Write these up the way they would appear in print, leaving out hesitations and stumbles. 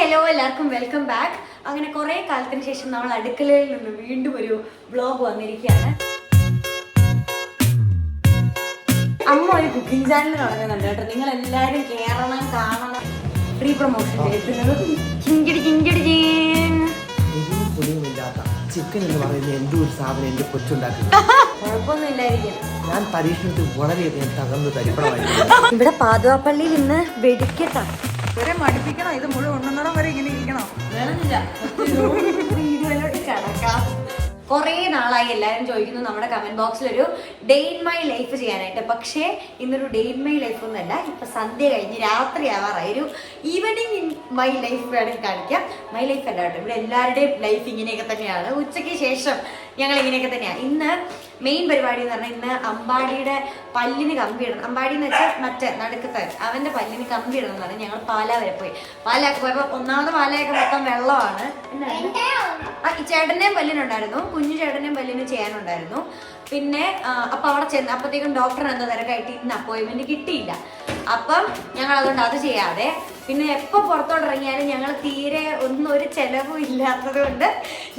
Hello എല്ലാവർക്കും welcome back. അങ്ങനെ കുറെ കാലത്തിന് ശേഷം നമ്മൾ അടുക്കളയിൽ നിന്ന് വീണ്ടും ഒരു വ്ലോഗ് വന്നിരിക്കുകയാണ്. അമ്മ ഒരു കുക്കിംഗ് ചാനൽ തുടങ്ങുന്നുണ്ട് കേട്ടോ. നിങ്ങൾ എല്ലാവരും കേറണം, കാണണം. ഫ്രീ പ്രൊമോഷൻ ചിക്കൻ എന്ന് പറയുന്നത് എന്തോ ഒരു സാധനം എന്റെ കൊച്ചുണ്ടാക്കി കുഴപ്പമൊന്നും ഇല്ലായിരിക്കും. ഞാൻ പരീക്ഷണത്തിൽ വളരെയധികം തകർന്ന് തരിപ്പണമായിരുന്നു. ഇവിടെ പാതുവാപ്പള്ളിയിൽ ഇന്ന് വെടിക്കെട്ടാണ്. ഇവരെ മടുപ്പിക്കണം. ഇത് മുഴുവൻ ഉണ്ണുന്നിടം വരെ ഇങ്ങനെ ഇരിക്കണം. വീഡിയോയിലോട്ട് കിടക്കാം. കുറേ നാളായി എല്ലാവരും ചോദിക്കുന്നു നമ്മുടെ കമന്റ് ബോക്സിൽ ഒരു ഡേ ഇൻ മൈ ലൈഫ് ചെയ്യാനായിട്ട്. പക്ഷേ ഇന്നൊരു ഡേ ഇൻ മൈ ലൈഫ് ഒന്നല്ല, ഇപ്പൊ സന്ധ്യ കഴിഞ്ഞ് രാത്രി ആവാറായി. ഒരു ഈവനിങ് ഇൻ മൈ ലൈഫ് വേണമെങ്കിൽ കാണിക്കാം. മൈ ലൈഫ് അല്ല കേട്ടോ, ഇവിടെ എല്ലാവരുടെയും ലൈഫ് ഇങ്ങനെയൊക്കെ തന്നെയാണ്. ഉച്ചയ്ക്ക് ശേഷം ഞങ്ങൾ ഇങ്ങനെയൊക്കെ തന്നെയാണ്. ഇന്ന് മെയിൻ പരിപാടി എന്ന് പറഞ്ഞാൽ ഇന്ന് അമ്പാടിയുടെ പല്ലിന് കമ്പി ഇടണം. അമ്പാടി എന്ന് വെച്ചാൽ മറ്റേ നടുക്കത്തെ അവന്റെ പല്ലിന് കമ്പി ഇടണം എന്ന് പറഞ്ഞാൽ ഞങ്ങൾ പാല വരെ പോയി. പാലൊക്കെ പോയപ്പോ ഒന്നാമത് പാലയൊക്കെ മൊത്തം വെള്ളമാണ്. ഈ ചേട്ടന്റെയും പല്ലിനുണ്ടായിരുന്നു, കുഞ്ഞു ചേട്ടന്റെയും പല്ലിന് ചെയ്യാനുണ്ടായിരുന്നു. പിന്നെ അപ്പൊ അവിടെ ചെന്ന് അപ്പത്തേക്കും ഡോക്ടർ എന്ന തിരക്കായിട്ട് ഇന്ന് അപ്പോയിന്റ്മെന്റ് കിട്ടിയില്ല. അപ്പം ഞങ്ങൾ അതുകൊണ്ട് അത് ചെയ്യാതെ പിന്നെ എപ്പോൾ പുറത്തോട്ട് ഇറങ്ങിയാലും ഞങ്ങൾ തീരെ ഒന്നും ഒരു ചെലവും ഇല്ലാത്തത് കൊണ്ട്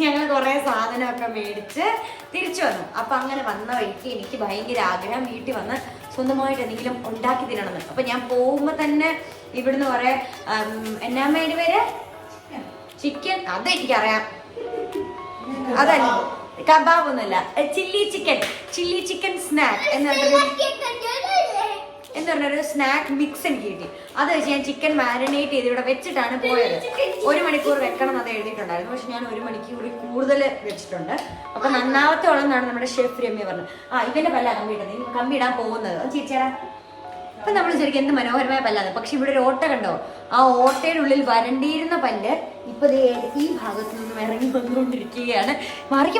ഞങ്ങൾ കുറേ സാധനമൊക്കെ മേടിച്ച് തിരിച്ചു വന്നു. അപ്പം അങ്ങനെ വന്ന വഴിക്ക് എനിക്ക് ഭയങ്കര ആഗ്രഹം വീട്ടിൽ വന്ന് സ്വന്തമായിട്ട് എന്തെങ്കിലും ഉണ്ടാക്കി തിന്നണമെന്ന്. അപ്പം ഞാൻ പോകുമ്പോൾ തന്നെ ഇവിടുന്ന് കുറേ എന്നാ മേടി പേര് ചിക്കൻ, അത് എനിക്കറിയാം, അതല്ല കബാബ് ഒന്നുമില്ല, ചില്ലി ചിക്കൻ സ്നാക്ക് എന്ന് പറഞ്ഞൊരു സ്നാക്ക് മിക്സ് എനിക്ക് കിട്ടി. അത് വെച്ച് ഞാൻ ചിക്കൻ മാരിനേറ്റ് ചെയ്ത് ഇവിടെ വെച്ചിട്ടാണ് പോയത്. 1 മണിക്കൂർ വെക്കണം എന്ന് എഴുതിയിട്ടുണ്ടായിരുന്നു, പക്ഷെ ഞാൻ 1 മണിക്കൂർ കൂടുതൽ വെച്ചിട്ടുണ്ട്. അപ്പൊ നന്നാമത്തെ ഉള്ളതാണ് നമ്മുടെ ഷെഫ് രമ്യ പറഞ്ഞത്. ഇവന്റെ പല്ല കമ്പിയിടാൻ പോകുന്നത് ചിരിച്ചേരാ. അപ്പൊ നമ്മൾ ശരിക്കും എന്ത് മനോഹരമായ പല്ലാണ്. പക്ഷെ ഇവിടെ ഒരു ഓട്ട കണ്ടോ, ആ ഓട്ടയുടെ ഉള്ളിൽ വരണ്ടിയിരുന്ന പല്ല് ഇപ്പൊ ഈ ഭാഗത്തു നിന്നും ഇറങ്ങി വന്നുകൊണ്ടിരിക്കുകയാണ്. മറിക്ക്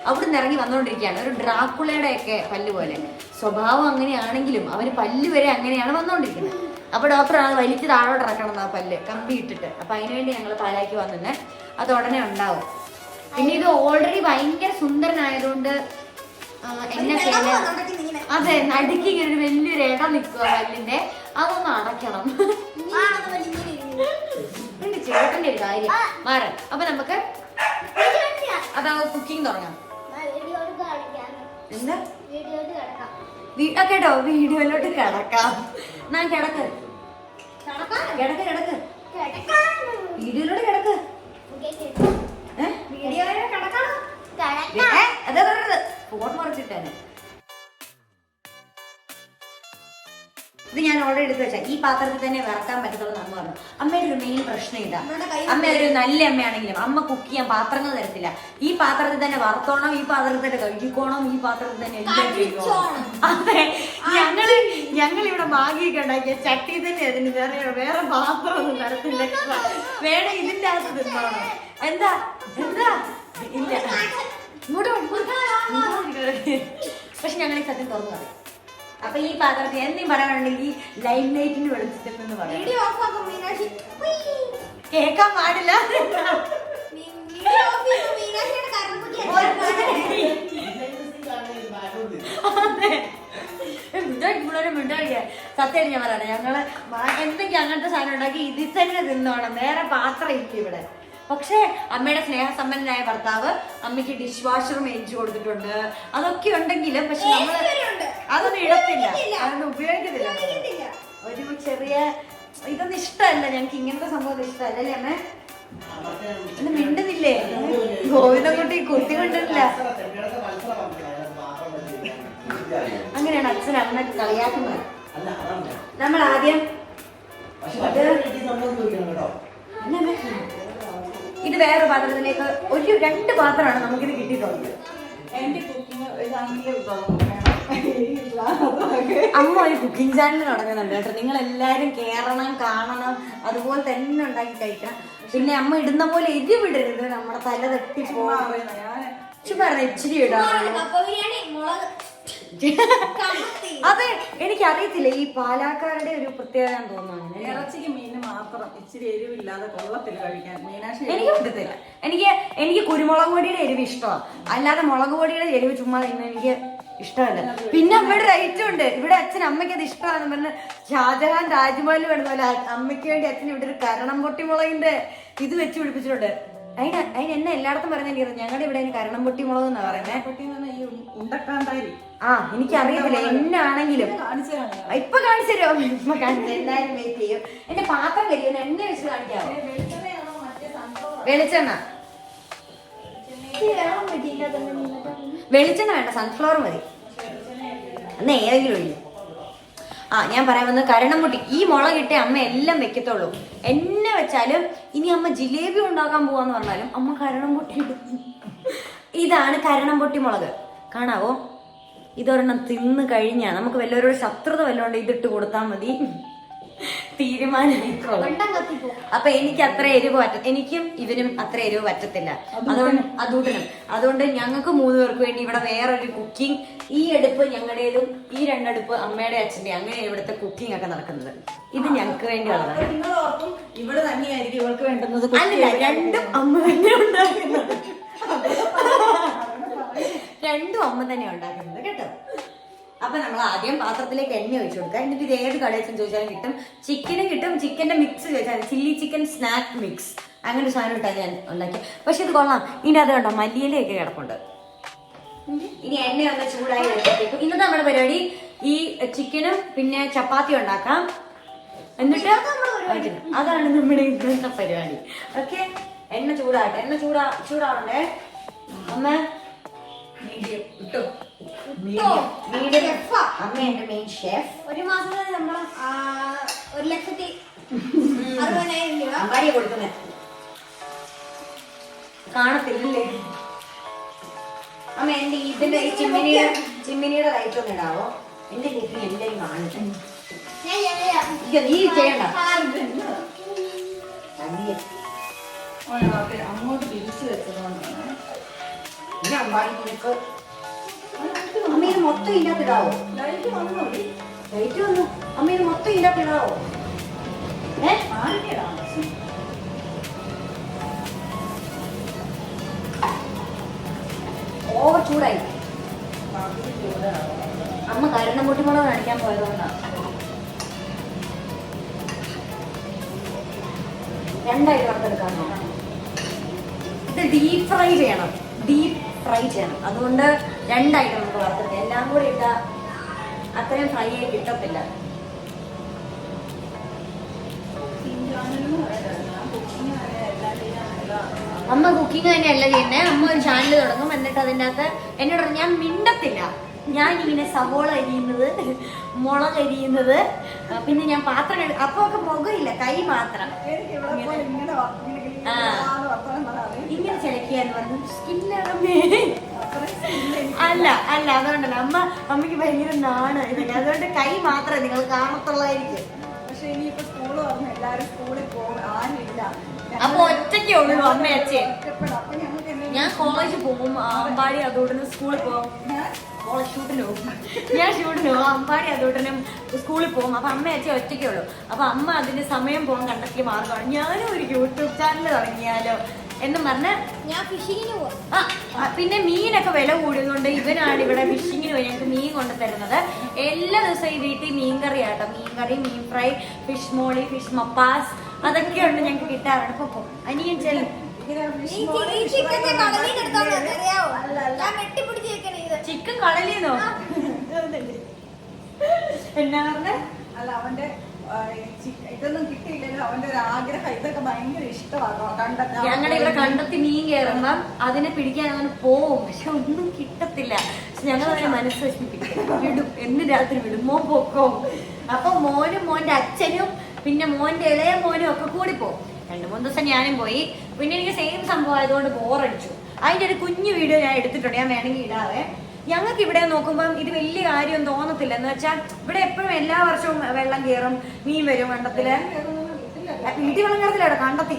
അവിടുന്ന് ഇറങ്ങി വന്നുകൊണ്ടിരിക്കുകയാണ്. ഒരു ഡ്രാക്കുളയുടെ ഒക്കെ പല്ല് പോലെ. സ്വഭാവം അങ്ങനെയാണെങ്കിലും അവന് പല്ല് വരെ അങ്ങനെയാണ് വന്നുകൊണ്ടിരിക്കുന്നത്. അപ്പൊ ഡോക്ടർ അത് വലിച്ച് താഴോട്ട് ഇറക്കണം ആ പല്ല് കമ്പി ഇട്ടിട്ട്. അപ്പൊ അതിനുവേണ്ടി ഞങ്ങൾ പാലാക്കി വന്നിട്ട് അത് ഉടനെ ഉണ്ടാവും. പിന്നെ ഇത് ഓൾറെഡി ഭയങ്കര സുന്ദരനായതുകൊണ്ട് എന്നെ അതെ നടുക്കി ഇങ്ങനെ ഒരു വലിയൊരു ഇട നിൽക്കുക പല്ലിന്റെ, അതൊന്ന് അടയ്ക്കണം. ചേട്ടന്റെ ഒരു കാര്യം മാറാൻ. അപ്പൊ നമുക്ക് അതാവും കുക്കിംഗ് തുടങ്ങാം. എന്താ കേട്ടോ, വീഡിയോയിലോട്ട് കിടക്കാം. ഞാൻ കിടക്ക് വീഡിയോയിലോട്ട് കിടക്ക്. വീഡിയോയിലോട്ട് കിടക്കാം. അതെ പറഞ്ഞത് ഫോൺ മറിച്ചിട്ടാണ്. ഇത് ഞാൻ ഓൾറെഡി എടുത്ത് വെച്ചാൽ ഈ പാത്രത്തിൽ തന്നെ വറക്കാൻ പറ്റത്തുള്ളൂ എന്ന് പറഞ്ഞു. അമ്മയുടെ ഒരു മെയിൻ പ്രശ്നം ഇതാ. അമ്മ ഒരു നല്ല അമ്മയാണെങ്കിലും അമ്മ കുക്ക് ചെയ്യാൻ പാത്രങ്ങൾ തരത്തില്ല. ഈ പാത്രത്തിൽ തന്നെ വറുത്തോണം, ഈ പാത്രത്തിൽ തന്നെ കഴുകിക്കോണം, ഈ പാത്രത്തിൽ തന്നെ എല്ലാം ചെയ്തോണം. അതെ, ഞങ്ങളിവിടെ മാഗിയൊക്കെ ഉണ്ടാക്കിയ ചട്ടി തന്നെ അതിന് വേറെ പാത്രമൊന്നും തരത്തില്ല. വേണം ഇതിന്റെ അകത്ത് തിന്നോണം. എന്താ ഇല്ല പക്ഷെ ഞങ്ങൾ ഈ സത്യം തുറന്നു പറയും. അപ്പൊ ഈ പാത്രത്തിൽ എന്തെങ്കിലും പറയാനുണ്ടെങ്കിൽ ലൈം ലൈറ്റിന് വെളിച്ചത്തിൽ നിന്ന് പറയാം. കേക്കാൻ പാടില്ല. സത്യം ഞാൻ പറയണേ, ഞങ്ങള് എന്തെങ്കിലും അങ്ങനത്തെ സാധനം ഉണ്ടാക്കി ഇതിൽ തന്നെ തിന്നോണം, വേറെ പാത്രം ഇല്ല ഇവിടെ. പക്ഷേ അമ്മയുടെ സ്നേഹസമ്പന്നനായ ഭർത്താവ് അമ്മയ്ക്ക് ഡിഷ് വാഷർ മേടിച്ചു കൊടുത്തിട്ടുണ്ട്. അതൊക്കെ ഉണ്ടെങ്കിലും പക്ഷെ നമ്മള് അതൊന്നും ഇടത്തില്ല, അതൊന്നും ഉപയോഗിക്കത്തില്ല. ഒരു ചെറിയ ഇതൊന്നും ഇഷ്ടമല്ല ഞങ്ങക്ക്, ഇങ്ങനത്തെ സംഭവം ഇഷ്ടമല്ല അല്ലേ അമ്മ? ഒന്നും മിണ്ടുന്നില്ലേ? ഗോവിന്ദൻകുട്ടി കുത്തി കൊണ്ടിട്ടില്ല. അങ്ങനെയാണ് അച്ഛൻ അമ്മ കളിയാക്കുന്നത്. നമ്മൾ ആദ്യം ഇത് വേറെ പാത്രത്തിലേക്ക് 2 പാത്രമാണ് നമുക്കിത് കിട്ടിയിട്ടുള്ളത്. അമ്മ ഒരു കുക്കിംഗ് ചാനൽ തുടങ്ങുന്നുണ്ട് കേട്ടോ. നിങ്ങൾ എല്ലാവരും കേറണം, കാണണം, അതുപോലെ തന്നെ ഉണ്ടാക്കി കഴിക്കണം. പിന്നെ അമ്മ ഇടുന്ന പോലെ എരിവിടരുത്, നമ്മുടെ തല തട്ടിപ്പോവാൻ. ഇച്ചിരി ഇടാം. അതെ, എനിക്കറിയത്തില്ല, ഈ പാലാക്കാരുടെ ഒരു പ്രത്യേകത തോന്നുന്നു. ഇറച്ചിക്ക് മീന് മാത്രം ഇച്ചിരി എരിവില്ലാതെ കൊള്ളത്തില്ല കഴിക്കാൻ. എനിക്ക് പറ്റത്തില്ല. എനിക്ക് കുരുമുളക് പൊടിയുടെ എരിവ് ഇഷ്ടമാണ്, അല്ലാതെ മുളക് പൊടിയുടെ എരിവ് ചുമ്മാ തിന്ന എനിക്ക് ഇഷ്ടമല്ല. പിന്നെ അമ്മയുടെ റൈറ്റും ഉണ്ട്. ഇവിടെ അച്ഛൻ അമ്മയ്ക്ക് അത് ഇഷ്ടമാണെന്ന് പറഞ്ഞ് ഷാജഹാൻ താജ്മഹൽ വേണം പോലെ അമ്മയ്ക്ക് വേണ്ടി അച്ഛൻ ഇവിടെ ഒരു കരണം പൊട്ടി മുളകിന്റെ ഇത് വെച്ച് പിടിപ്പിച്ചിട്ടുണ്ട്. അതിന് എന്നെ എല്ലായിടത്തും പറയുന്നത് ഞങ്ങളുടെ ഇവിടെ കരണം പൊട്ടി മുളക് എന്നാ പറയുന്നത്. ഈ ഉണ്ടക്കാന്താരി. എനിക്കറിയത്തില്ല. എന്നാണെങ്കിലും ഇപ്പൊ കാണിച്ചു തരുമോ? ഇപ്പൊ കാണിച്ചു എല്ലാരും വെയിറ്റ് ചെയ്യും. എന്റെ പാത്രം കരിയുന്ന എണ്ണ വെച്ച് കാണിക്കാമോ? വെളിച്ചെണ്ണ വേണ്ട, സൺഫ്ലവർ മതി. അന്ന് ഏതെങ്കിലും ഇല്ല. ഞാൻ പറയാൻ വന്നത് കരണംപൊട്ടി. ഈ മുളക് ഇട്ടേ അമ്മ എല്ലാം വെക്കത്തുള്ളൂ. എന്നെ വെച്ചാലും ഇനി അമ്മ ജിലേബി ഉണ്ടാക്കാൻ പോവാന്ന് പറഞ്ഞാലും അമ്മ കരണംപൊട്ടി ഇടും. ഇതാണ് കരണംപൊട്ടി മുളക്. കാണാവോ? ഇതൊരെണ്ണം തിന്ന് കഴിഞ്ഞാൽ നമുക്ക് വല്ലവരോട് ശത്രുത വല്ലോണ്ട് ഇതിട്ട് കൊടുത്താൽ മതി. തീരുമാനമായിക്കോളും. അപ്പൊ എനിക്ക് അത്ര എരിവ് എനിക്കും ഇവനും അത്ര എരിവ് പറ്റത്തില്ല. അതുകൊണ്ട് ഞങ്ങൾക്ക് 3 പേർക്ക് വേണ്ടി ഇവിടെ വേറൊരു കുക്കിംഗ്. ഈ അടുപ്പ് ഞങ്ങളുടേതും ഈ 2 അടുപ്പ് അമ്മയുടെ അച്ഛന്റെ, അങ്ങനെ ഇവിടുത്തെ കുക്കിംഗ് ഒക്കെ നടക്കുന്നത്. ഇത് ഞങ്ങൾക്ക് വേണ്ടി ഉള്ളതാണ്. ഇവിടെ തന്നെയായിരിക്കും ഇവർക്ക് വേണ്ടുന്നത്. അല്ല, രണ്ടും അമ്മ തന്നെ ഉണ്ടാക്കുന്നത്. രണ്ടും അമ്മ തന്നെ ഉണ്ടാക്കുന്നത് കേട്ടോ. അപ്പൊ നമ്മൾ ആദ്യം പാത്രത്തിലേക്ക് എണ്ണ ഒഴിച്ചു കൊടുക്കുക. എന്നിട്ട് ഇത് ഏത് കടയിൽ ചോദിച്ചാലും കിട്ടും. ചിക്കനും കിട്ടും. ചിക്കന്റെ മിക്സ് ചോദിച്ചാൽ ചില്ലി ചിക്കൻ സ്നാക്ക് മിക്സ്, അങ്ങനെ ഒരു സാധനം ഇട്ടാൽ ഞാൻ ഉണ്ടാക്കി. പക്ഷെ ഇത് കൊള്ളാം. ഇതിന്റെ അത് കണ്ടോ മല്ലിയിലൊക്കെ കിടപ്പുണ്ട്. ഇനി എണ്ണ ഒന്ന് ചൂടായി വരുമ്പോഴത്തേക്കും ഇന്നത്തെ നമ്മുടെ പരിപാടി ഈ ചിക്കനും പിന്നെ ചപ്പാത്തി ഉണ്ടാക്കാം. എന്നിട്ട് അതാണ് നമ്മുടെ ഇന്നത്തെ പരിപാടി. ഓക്കെ, എണ്ണ ചൂടാകട്ടെ. എണ്ണ ചൂടാവണ്ടേ അമ്മ? മീഡിയം ഇട്ടോ. അമ്മ എന്റെ മെയിൻ ഷെഫ്. ഒരു മാസം നമ്മൾ 1,60,60,000 രൂപ അമ്പാടിയെ കൊടുക്കുന്നത് കാണത്തില്ലേ അമ്മ? എന്റെ ഇതിന്റെ ഈ ചിമ്മിനിയുടെ ലൈറ്റ് ഒന്ന് ഇടാവോ? എന്റെ കുക്കിങ് എല്ലാരും കാണിച്ചു. നീ ചെയ്യണ്ട. അങ്ങോട്ട് തിരിച്ചു വെച്ചതുകൊണ്ടാണ്. ഇനി അമ്പാടി നിനക്ക് അമ്മ ഇത് മൊത്തം ഇല്ലാത്തിടാവോ? ലൈറ്റ് വന്നു. അമ്മ ഇത് മൊത്തം ഇല്ലാത്തിടാവോ? ഓവർ ചൂടായി. അമ്മ കരണം പൊട്ടിമുളക് കാണിക്കാൻ പോയതുകൊണ്ടാണ്. 2 ആയിട്ട് വറുത്തെടുക്കാമോ? ഇത് ഡീപ് ഫ്രൈ ചെയ്യണം. അതുകൊണ്ട് 2 ആയിട്ട് നമുക്ക് വറുത്തെടുക്കാം. എല്ലാം കൂടി ഇട്ടാൽ അത്രയും ഫ്രൈ ആയി കിട്ടത്തില്ല. അമ്മ കുക്കിംഗ് തന്നെയല്ല ചെയ്യുന്നത്. അമ്മ ഒരു ചാനൽ തുടങ്ങും. എന്നിട്ട് അതിൻ്റെ അകത്ത് എന്നോട് ഞാൻ മിണ്ടത്തില്ല. ഞാൻ ഇങ്ങനെ സവോള അരിയുന്നത്, മുളക് അരിയുന്നത്, പിന്നെ ഞാൻ പാത്രം അപ്പൊ ഒക്കെ മുഖമില്ല, കൈ മാത്രം ഇങ്ങനെ ചിലക്കിയാന്ന് പറഞ്ഞു. സ്കില്ലാണമ്മേ. അല്ല അതുകൊണ്ടല്ല അമ്മയ്ക്ക് ഭയങ്കര നാണ് ഇതൊക്കെ. അതുകൊണ്ട് കൈ മാത്രമേ നിങ്ങൾ കാണത്തുള്ളായിരിക്കും. പക്ഷെ ഇനിയിപ്പോ സ്കൂള് പറഞ്ഞു എല്ലാരും സ്കൂളിൽ പോകും, ആരില്ല. അപ്പൊ ഒറ്റയ്ക്കേ ഉള്ളൂ അമ്മ അച്ഛൻ. ഞാൻ കോളേജിൽ പോകും. അമ്പാടി അതോടൊന്ന് സ്കൂളിൽ പോകും. ഷൂട്ടിന് പോകും. അമ്പാടി അതോടനും സ്കൂളിൽ പോകും. അപ്പൊ അമ്മ അച്ഛൻ ഒറ്റയ്ക്കേ ഉള്ളൂ. അപ്പൊ അമ്മ അതിന്റെ സമയം പോകാൻ കണ്ടെത്തിയ മാർഗമാണ് ഞാനും ഒരു യൂട്യൂബ് ചാനൽ തുടങ്ങിയാലോ എന്നും പറഞ്ഞ് ഞാൻ ഫിഷിങ്ങിന് പോകും. പിന്നെ മീനൊക്കെ വില കൂടിയതുകൊണ്ട് ഇവനാണ് ഇവിടെ ഫിഷിങ്ങിന് പോയി ഞങ്ങൾക്ക് മീൻ കൊണ്ടുതരുന്നത്. എല്ലാ ദിവസവും ഈ വീട്ടിൽ മീൻകറി ആട്ടോ. മീൻകറി, മീൻ ഫ്രൈ, ഫിഷ് മോളി, ഫിഷ് മപ്പാസ് അതൊക്കെ ഉണ്ട് ഞങ്ങൾക്ക് കിട്ടാറുണ്ട്. ഇപ്പൊ അനിയൻ ചെല്ലും. ചിക്കൻ കടലിന്നോ? എന്നാ പറഞ്ഞ? അല്ല, അവന്റെ ഇതൊന്നും കിട്ടിയില്ലല്ലോ. അവന്റെ ഒരു ആഗ്രഹം. ഇതൊക്കെ ഭയങ്കര ഇഷ്ടമാണോ കണ്ടെത്തി. ഞങ്ങളുടെ ഇവിടെ കണ്ടെത്തി മീൻ കയറുമ്പം അതിനെ പിടിക്കാൻ അങ്ങനെ പോവും. പക്ഷെ ഒന്നും കിട്ടത്തില്ല. ഞങ്ങൾ അതിനെ മനസ്സ് വിടും. എന്ന് രാത്രി വിടും. മോൻ പൊക്കോ. അപ്പൊ മോനും മോന്റെ അച്ഛനും പിന്നെ മോന്റെ ഇളയ മോനും ഒക്കെ കൂടി പോകും. 2-3 ദിവസം ഞാനും പോയി. പിന്നെ എനിക്ക് സെയിം സംഭവം ആയതുകൊണ്ട് ബോറടിച്ചു. അതിന്റെ ഒരു കുഞ്ഞു വീഡിയോ ഞാൻ എടുത്തിട്ടുണ്ട്. ഞാൻ വേണമെങ്കിൽ ഇടാവേ. ഞങ്ങൾക്ക് ഇവിടെ നോക്കുമ്പം ഇത് വലിയ കാര്യം തോന്നത്തില്ല. എന്ന് വെച്ചാൽ ഇവിടെ എപ്പോഴും എല്ലാ വർഷവും വെള്ളം കയറും, മീൻ വരും. കണ്ടത്തില് വീട്ടിൽ വെള്ളം കയറത്തില്ല, കണ്ടെത്തി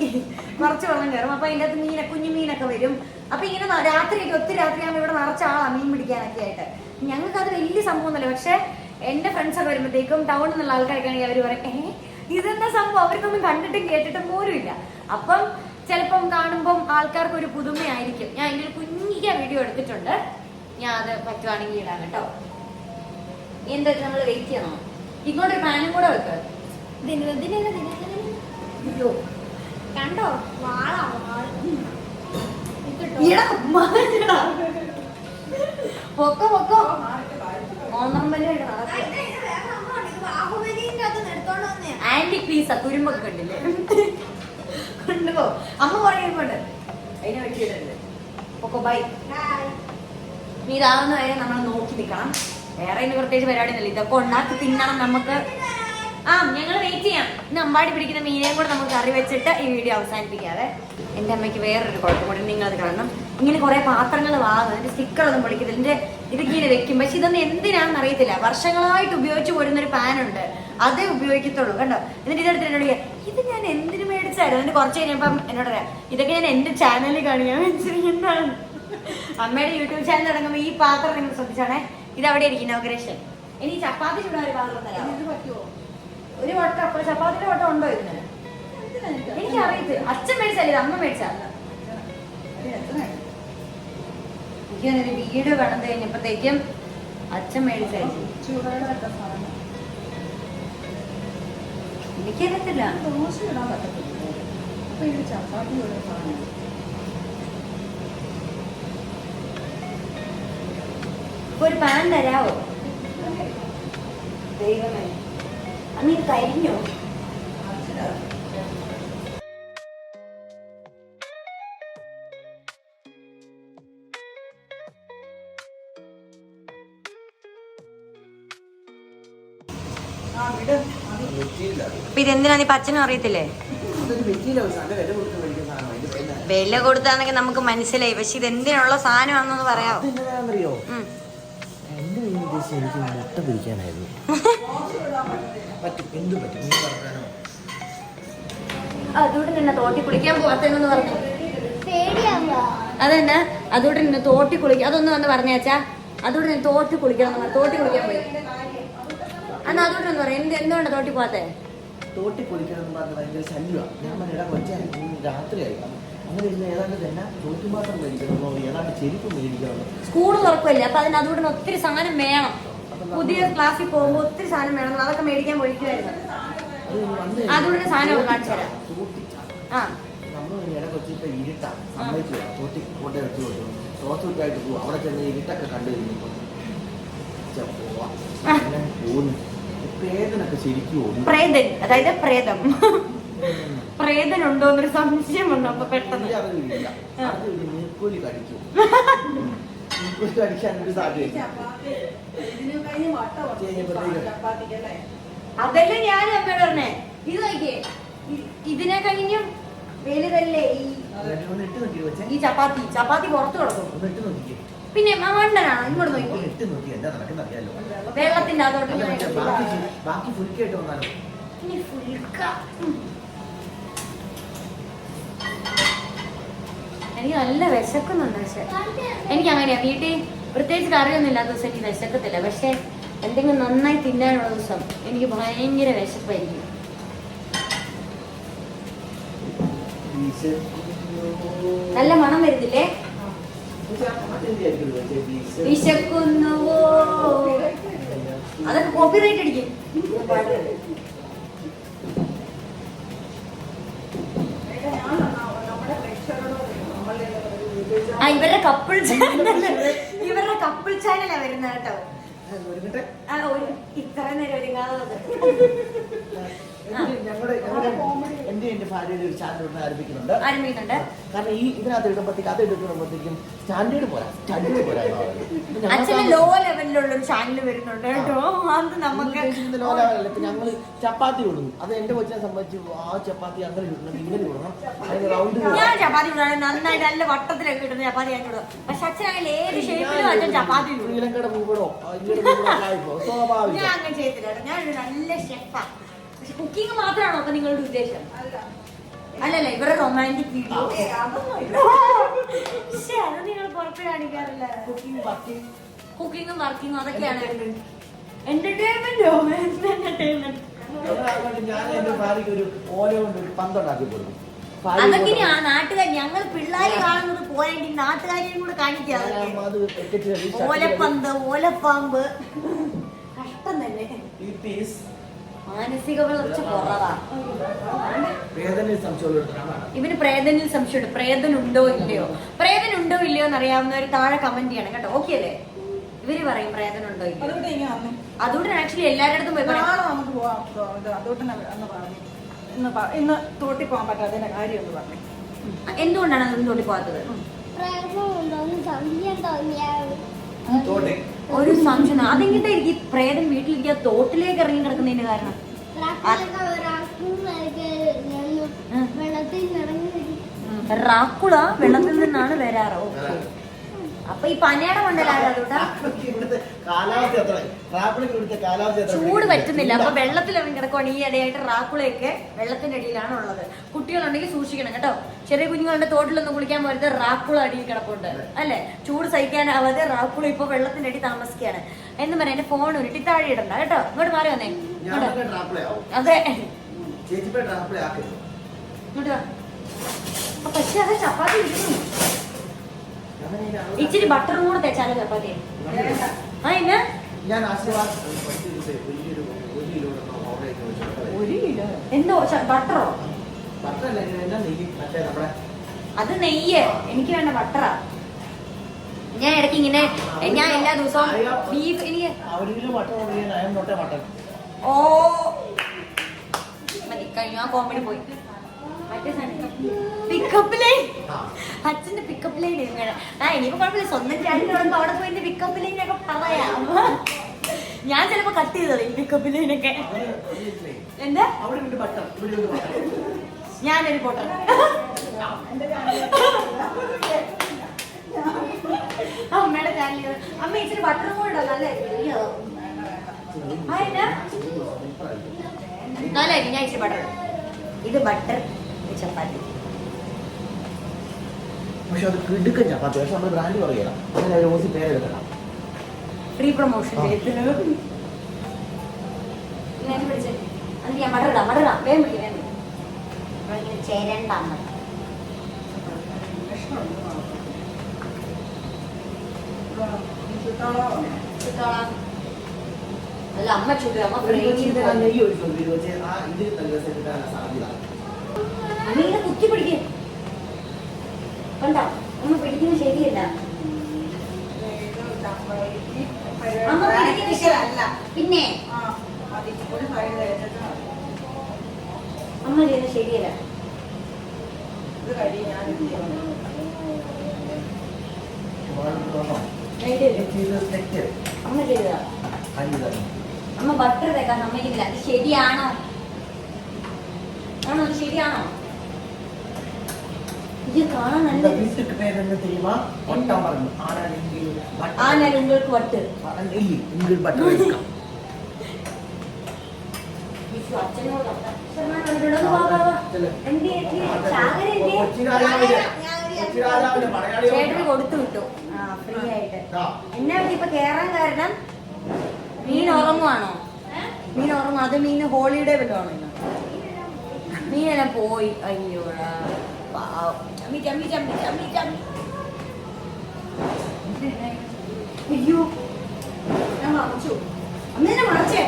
കുറച്ച് വെള്ളം കയറും. അപ്പൊ അതിൻ്റെ അകത്ത് കുഞ്ഞു മീനൊക്കെ വരും. അപ്പൊ ഇങ്ങനെ രാത്രിയൊക്കെ ഒത്തിരി രാത്രിയാകുമ്പോൾ ഇവിടെ നിറച്ച ആളാ മീൻ പിടിക്കാനൊക്കെ ആയിട്ട്. ഞങ്ങൾക്ക് അത് വലിയ സംഭവമൊന്നുമില്ല. പക്ഷെ എന്റെ ഫ്രണ്ട്സൊക്കെ വരുമ്പോഴത്തേക്കും ടൗണിൽ നിന്നുള്ള ആൾക്കാരൊക്കെ ആണെങ്കിൽ അവർ പറയും ഇതെന്താ സംഭവം? അവർക്കൊന്നും കണ്ടിട്ടും കേട്ടിട്ടും പോലും ഇല്ല. അപ്പം ചിലപ്പം കാണുമ്പം ആൾക്കാർക്ക് ഒരു പുതുമയായിരിക്കും. ഞാൻ അതിൻ്റെ ഒരു കുഞ്ഞിയ വീഡിയോ എടുത്തിട്ടുണ്ട്. ഞാൻ അത് പറ്റുവാണെങ്കിൽ ഇടാം കേട്ടോ. എന്താ നമ്മൾ വെയിറ്റ് ചെയ്യണോ? ഇങ്ങോട്ടൊരു പാനും കൂടെ വെക്ക്. അയ്യോ കണ്ടോ വാളാ പൊക്കോ പൊക്കോ. ആന്റി പീസ കുരുമ്പൊക്കെ കണ്ടില്ലേ? കൊണ്ടുപോ. അമ്മ പറയുന്നുണ്ട് അതിനെ വെട്ടിയിട്ടുണ്ട്. പൊക്കോ ബൈ. നീ ഇതാവുന്ന വരെ നമ്മൾ നോക്കി നിൽക്കണം. വേറെ ഇന്ന് പ്രത്യേകിച്ച് പരിപാടി ഒന്നുമില്ല. ഇതൊക്കെ ഉണ്ടാക്കി തിന്നണം നമുക്ക്. ഞങ്ങൾ വെയിറ്റ് ചെയ്യാം. ഇന്ന് അമ്പാടി പിടിക്കുന്ന മീനെയും കൂടെ നമുക്ക് കറി വെച്ചിട്ട് ഈ വീഡിയോ അവസാനിപ്പിക്കാതെ. എൻ്റെ അമ്മയ്ക്ക് വേറൊരു കുഴപ്പം കൂടി നിങ്ങളത് കാണണം. ഇങ്ങനെ കുറെ പാത്രങ്ങൾ വാങ്ങും, അതിന്റെ സ്റ്റിക്കർ ഒന്നും പൊടിക്കത്തില്ല. ഇതിന്റെ ഇതിങ്ങനെ വെക്കും. പക്ഷെ ഇതൊന്നും എന്തിനാണെന്ന് അറിയത്തില്ല. വർഷങ്ങളായിട്ട് ഉപയോഗിച്ച് പോരുന്നൊരു പാനുണ്ട്, അതേ ഉപയോഗിക്കത്തുള്ളൂ. കണ്ടോ? എന്നിട്ട് ഇതെടുത്തിട്ട് എന്നോട് ഇത് ഞാൻ എന്തിനു മേടിച്ചായിരുന്നു. എന്നിട്ട് കുറച്ച് കഴിഞ്ഞപ്പം എന്നോട് പറയാം ഇതൊക്കെ ഞാൻ എന്റെ ചാനലിൽ കാണിക്കാൻ വെച്ചിരിക്കുന്നതാണ്. അമ്മയുടെ യൂട്യൂബ് ചാനൽ തുടങ്ങുമ്പോൾ ഈ പാത്രം നിങ്ങൾ ശ്രദ്ധിച്ചാണേ. ഇത് അവിടെ ഇരിക്കും ഇനോഗ്രേഷൻ. ഇനി ചപ്പാത്തി ചൂടാൻ ഒരു പാത്രം തരാം. ഒരു വട്ടം അപ്പോൾ ചപ്പാത്തിന്റെ വട്ടം ഉണ്ടോ ഇതിന്? എനിക്ക് അറിയത്തില്ല. അച്ഛൻ മേടിച്ചല്ലേ ഇത്, അമ്മ മേടിച്ചല്ല. എനിക്കൊരു വീട് വേണം കഴിഞ്ഞപ്പോഴത്തേക്കും അച്ഛൻ മേടിച്ചായിരിക്കും. എനിക്കറിയത്തില്ല. ഒരു പാൻ തരാവോ? ദൈവമേ, അന്ന് ഇത് കരിഞ്ഞോ? അപ്പൊ ഇതെന്തിനാ ഇപ്പൊ അച്ഛനും അറിയത്തില്ലേ? വില കൊടുത്താന്നൊക്കെ നമുക്ക് മനസ്സിലായി. പക്ഷെ ഇതെന്തിനുള്ള സാധനമാണെന്നൊന്ന് പറയാമോ? എന്റെ ഉദ്ദേശം എനിക്ക് മുട്ട പിടിക്കാനായിരുന്നു. അതുകൊണ്ട് നിന്നെ തോട്ടി കുളിക്കാൻ പോകത്തെന്ന് പറഞ്ഞു. അതെന്നാ അതുകൊണ്ട് നിന്നെ തോട്ടി കുളിക്കാം. അതൊന്ന് വന്ന് പറഞ്ഞാച്ചാ. അതുകൊണ്ട് ഞാൻ തോട്ടി കുളിക്കണം. തോട്ടി കുളിക്കാൻ പോയി. എന്നാ അതുകൊണ്ട് ഒന്ന് പറയാം. എന്തുകൊണ്ട് തോട്ടി പോകാത്തെ? തോട്ടി കുളിക്കണം എന്ന് പറഞ്ഞ ഭയങ്കര ശല്യമാണ്. ഞാൻ പറഞ്ഞ കൊച്ചേ രാത്രിയായി. അങ്ങനെ ഇരുന്ന് ഏതാണ്ട് തന്നെ തോട്ടി മാത്രം മേടിക്കണമോ, ഏതാണ്ട് ചെരുപ്പ് മേടിക്കണമോ. സ്കൂള് തുറക്കില്ല. അപ്പൊ അതിന് അതുകൊണ്ട് ഒത്തിരി സാധനം വേണം. പുതിയ ക്ലാസ്സിൽ പോകുമ്പോൾ ഒത്തിരി സാധനം വേണം. അതൊക്കെ മേടിക്കാൻ പോയിരിക്കുമായിരുന്നു. അതുകൊണ്ട് സാധനം കാണിച്ചു തരാം. നമ്മൾ കൊച്ചിട്ട് ഇരുട്ടാ സമ്മതിച്ചു തോട്ടി കോട്ട വെച്ച് കൊടുക്കും. തോട്ടിട്ടായിട്ട് പോകും. അവിടെ ചെന്ന് ഇരുട്ടൊക്കെ കണ്ടു കഴിഞ്ഞപ്പോൾ പോവാം പോകുന്നു. പ്രേതനൊക്കെ ശരിക്കും ഓടി. പ്രേതൻ അതായത് പ്രേതം. പ്രേതനുണ്ടോ എന്നൊരു സംശയം വന്നു. അപ്പൊ പെട്ടെന്ന് നീർക്കോലി കടിക്കും. നീർക്കോലി കടിക്കാനൊരു സാധ്യത. അതല്ലേ ഞാൻ അമ്മയോട് പറഞ്ഞേ. ഇത് നോക്കിയേ, ഇതിനെ കഴിഞ്ഞും വലുതല്ലേ ഈ ചപ്പാത്തി. ചപ്പാത്തി പുറത്ത് കിടക്കും. പിന്നെ മണ്ണനാണ്. ഇങ്ങോട്ട് നോക്കി വെള്ളത്തിന്റെ അതോട്ട് ബാക്കി ഫുൽക്കായിട്ട് വന്നാലോ? എനിക്ക് നല്ല വിശക്കുന്നുണ്ട്. പക്ഷെ എനിക്ക് അങ്ങനെയാ. വീട്ടിൽ പ്രത്യേകിച്ച് കറിയൊന്നും ഇല്ലാത്ത ദിവസം എനിക്ക് വിശക്കത്തില്ല. പക്ഷെ എന്തെങ്കിലും നന്നായി തിന്നാനുള്ള ദിവസം എനിക്ക് ഭയങ്കര വിശപ്പായിരിക്കും. നല്ല മണം വരുന്നില്ലേ? വിശക്കുന്നുവോ? അതൊക്കെ കോപ്പിറൈറ്റ് അടിക്കും. ഇവരുടെ കപ്പിൾ ചാനലാ വരുന്നത് കേട്ടോ. ഇത്ര നേരം ഒരുങ്ങാതെ എന്റെ ഭാര്യയുടെ ഒരു ചാനൽ ആരംഭിക്കുന്നുണ്ട്. കാരണം ഈ ഇതിനകത്ത് ഇടുമ്പോഴത്തേക്ക് അത് എടുക്കുമ്പോഴത്തേക്കും സ്റ്റാൻഡേർഡ് പോരാ. അച്ഛന് ലോ ലെവലിലുള്ള ഒരു ചാനൽ വരുന്നുണ്ട് കേട്ടോ. അത് നമുക്ക് ലോ ലെവലല്ല. ഇപ്പൊ ഞങ്ങള് ചപ്പാത്തി കൊടുക്കും. അത് എന്റെ കൊച്ചിനെ സംബന്ധിച്ച് ആ ചപ്പാത്തി അങ്ങനെ ഇടണം, ഇങ്ങനെ ഇടണം. അതിന് റൗണ്ട് ഞാൻ ചപ്പാത്തി ഇടാൻ നന്നായിട്ട് നല്ല വട്ടത്തിലൊക്കെ ഇടുന്ന ചപ്പാത്തി ഞാൻ ഇടും. പക്ഷെ അച്ഛൻ അങ്ങനെ ഏത് ഷേപ്പിലും അച്ഛൻ ചപ്പാത്തി ഇടും. ശ്രീലങ്കയുടെ മൂവടോ സ്വാഭാവികം. ഞാൻ അങ്ങനെ ചെയ്തില്ല. ഞാനൊരു നല്ല ഷെഫാ. പക്ഷെ കുക്കിംഗ് മാത്രമാണോ അപ്പൊ നിങ്ങളുടെ ഉദ്ദേശം? അല്ലല്ല, ഇവരുടെ റൊമാൻറ്റിക് വീഡിയോ. പക്ഷെ അത് നിങ്ങൾ പുറത്ത് കാണിക്കാറില്ല. കുക്കിങ്ങും വർക്കിങ്ങും അതൊക്കെയാണ് എന്റർടൈൻമെന്റോ? എന്റർടൈൻമെന്റ്. ഞാൻ എന്റെ ഭാര്യക്ക് ഒരു ഓല കൊണ്ട് ഒരു പന്തുണ്ടാക്കി കൊടുക്കും. അതൊക്കെ ഇനി ആ നാട്ടുകാർ ഞങ്ങൾ പിള്ളേര് കാണുന്നത് പോയെങ്കിൽ നാട്ടുകാരെയും കൂടെ കാണിക്കാതെ ഓലപ്പന്ത് ഓലപ്പാമ്പ് കഷ്ടം തന്നെ. മാനസിക വളർച്ച കുറവാ. ഇവന് പ്രേതനിൽ സംശയമുണ്ട്. പ്രേതനുണ്ടോ ഇല്ലയോ എന്ന് അറിയാവുന്നവർ താഴെ കമന്റ് ചെയ്യണം കേട്ടോ. ഓക്കെ അല്ലേ? ഇവര് പറയും പ്രേതനുണ്ടോ ഇല്ലയോ. അതുകൊണ്ട് ആക്ച്വലി എല്ലാവരുടെ അടുത്തും പോയി പറയാം. നമുക്ക് പോവാം. ഇന്ന് തോട്ടി പോകാൻ പറ്റാത്തതിന്റെ കാര്യം ഒന്ന് പറഞ്ഞു. എന്തുകൊണ്ടാണ് അതൊന്നും തോട്ടി പോകാത്തത്? ഒരു സംശയം. അതെങ്കിട്ട് ഈ പ്രേതം വീട്ടിലിരിക്കുക തോട്ടിലേക്ക് ഇറങ്ങി കിടക്കുന്നതിന്റെ കാരണം റാക്കുള വെള്ളത്തിൽ നിന്നാണ് വരാറോ? അപ്പൊ ഈ പനയുടെ ചൂട് പറ്റുന്നില്ല. അപ്പൊ വെള്ളത്തിൽ ഇറങ്ങി കിടക്കുവാണ്. ഈ ഇടയായിട്ട് റാക്കുളയൊക്കെ വെള്ളത്തിന്റെ അടിയിലാണ് ഉള്ളത്. കുട്ടികളുണ്ടെങ്കിൽ സൂക്ഷിക്കണം കേട്ടോ. ചെറിയ കുഞ്ഞുങ്ങളുടെ തോട്ടിലൊന്നും കുളിക്കാൻ പോലത്തെ റാക്കുള അടിയിൽ കിടപ്പുണ്ട് അല്ലെ. ചൂട് സഹിക്കാനാവാതെ റാക്കുള ഇപ്പൊ വെള്ളത്തിന്റെ അടി താമസിക്കുകയാണ് എന്ന് പറയാൻ എന്റെ ഫോൺ ഉരുട്ടി താഴെ ഇടണ്ട കേട്ടോ. ഇങ്ങോട്ട് മാറി വന്നേ. അതെ ഇങ്ങോട്ട് വാ. പക്ഷെ അത് ചപ്പാത്തി ഇരിക്കുന്നു. ഇച്ചിരി ബട്ടറും കൂടെ തേച്ചാലോ ചപ്പാത്തി? എന്തോ ബട്ടറോ? അത് നെയ്യ്. എനിക്ക് വേണ്ട ബട്ടറാ. ഞാൻ ഇടയ്ക്ക് ഇങ്ങനെ ഞാൻ എല്ലാ ദിവസവും ബീഫ് എനിക്ക് ഓ മതി കഴിഞ്ഞു. ആ കോമഡി പോയി. പിക്കപ്പ് ലൈൻ അച്ഛന്റെ പിക്കപ്പ് ലൈൻ ഇനിയിപ്പോ കുഴപ്പമില്ല. സ്വന്തം ചാനൽ അവിടെ പോയി പിക്കപ്പ് ലൈനൊക്കെ പറയാം. ഞാൻ ചിലപ്പോ കട്ട് ചെയ്തത് ഈ പിക്കപ്പ് ലൈനൊക്കെ. എന്താ ഞാനൊരു പോട്ടർ. അമ്മയുടെ ചാനൽ അമ്മ ഇച്ചിരി ബട്ടറും കൂടെ ഇടാം. നല്ലായിരിക്കും. ഞാൻ ഇച്ചിരി ബട്ടർ. ഇത് ബട്ടർ ചപ്പാത്തി. പക്ഷെ അത് കിടുക്കൻ ചപ്പാത്തി. പക്ഷെ നമ്മൾ ബ്രാൻഡ് പറയണം. അങ്ങനെ ഒരു ഓസി പേരെടുക്കണം. ഫ്രീ പ്രൊമോഷൻ ചേരണ്ട. അല്ല അമ്മ ചുടുക. അമ്മ അമ്മീനെ കുത്തി പിടിക്കേ കണ്ടോ. അമ്മ പിടിക്കുന്നത് ശരിയല്ല. അമ്മ പിടിക്കുന്ന പിന്നെ അമ്മ ചെയ്യുന്നത് ശരിയല്ല. അമ്മ ചെയ്തതാ. അമ്മ ബട്ടർ തേക്കാൻ സമ്മതിക്കുന്നില്ല. അത് ശരിയാണോ? ആണോ? അത് ശരിയാണോ? ഇത് കാണാൻ നല്ല നിങ്ങൾക്ക് വട്ട് ചേട്ടന് കൊടുത്തു വിട്ടു ഫ്രീ ആയിട്ട്. എന്നാ ഇപ്പൊ കേറാൻ കാരണം മീൻ ഉറങ്ങുവാണോ? മീൻ ഉറങ്ങും. അത് മീൻ ഹോളിഡേ വല്ലതാണോ? മീനെല്ലാം പോയി. അയ്യോടാ അയ്യോ ഞാൻ മറച്ചു. അമ്മേനെ മറച്ചേ.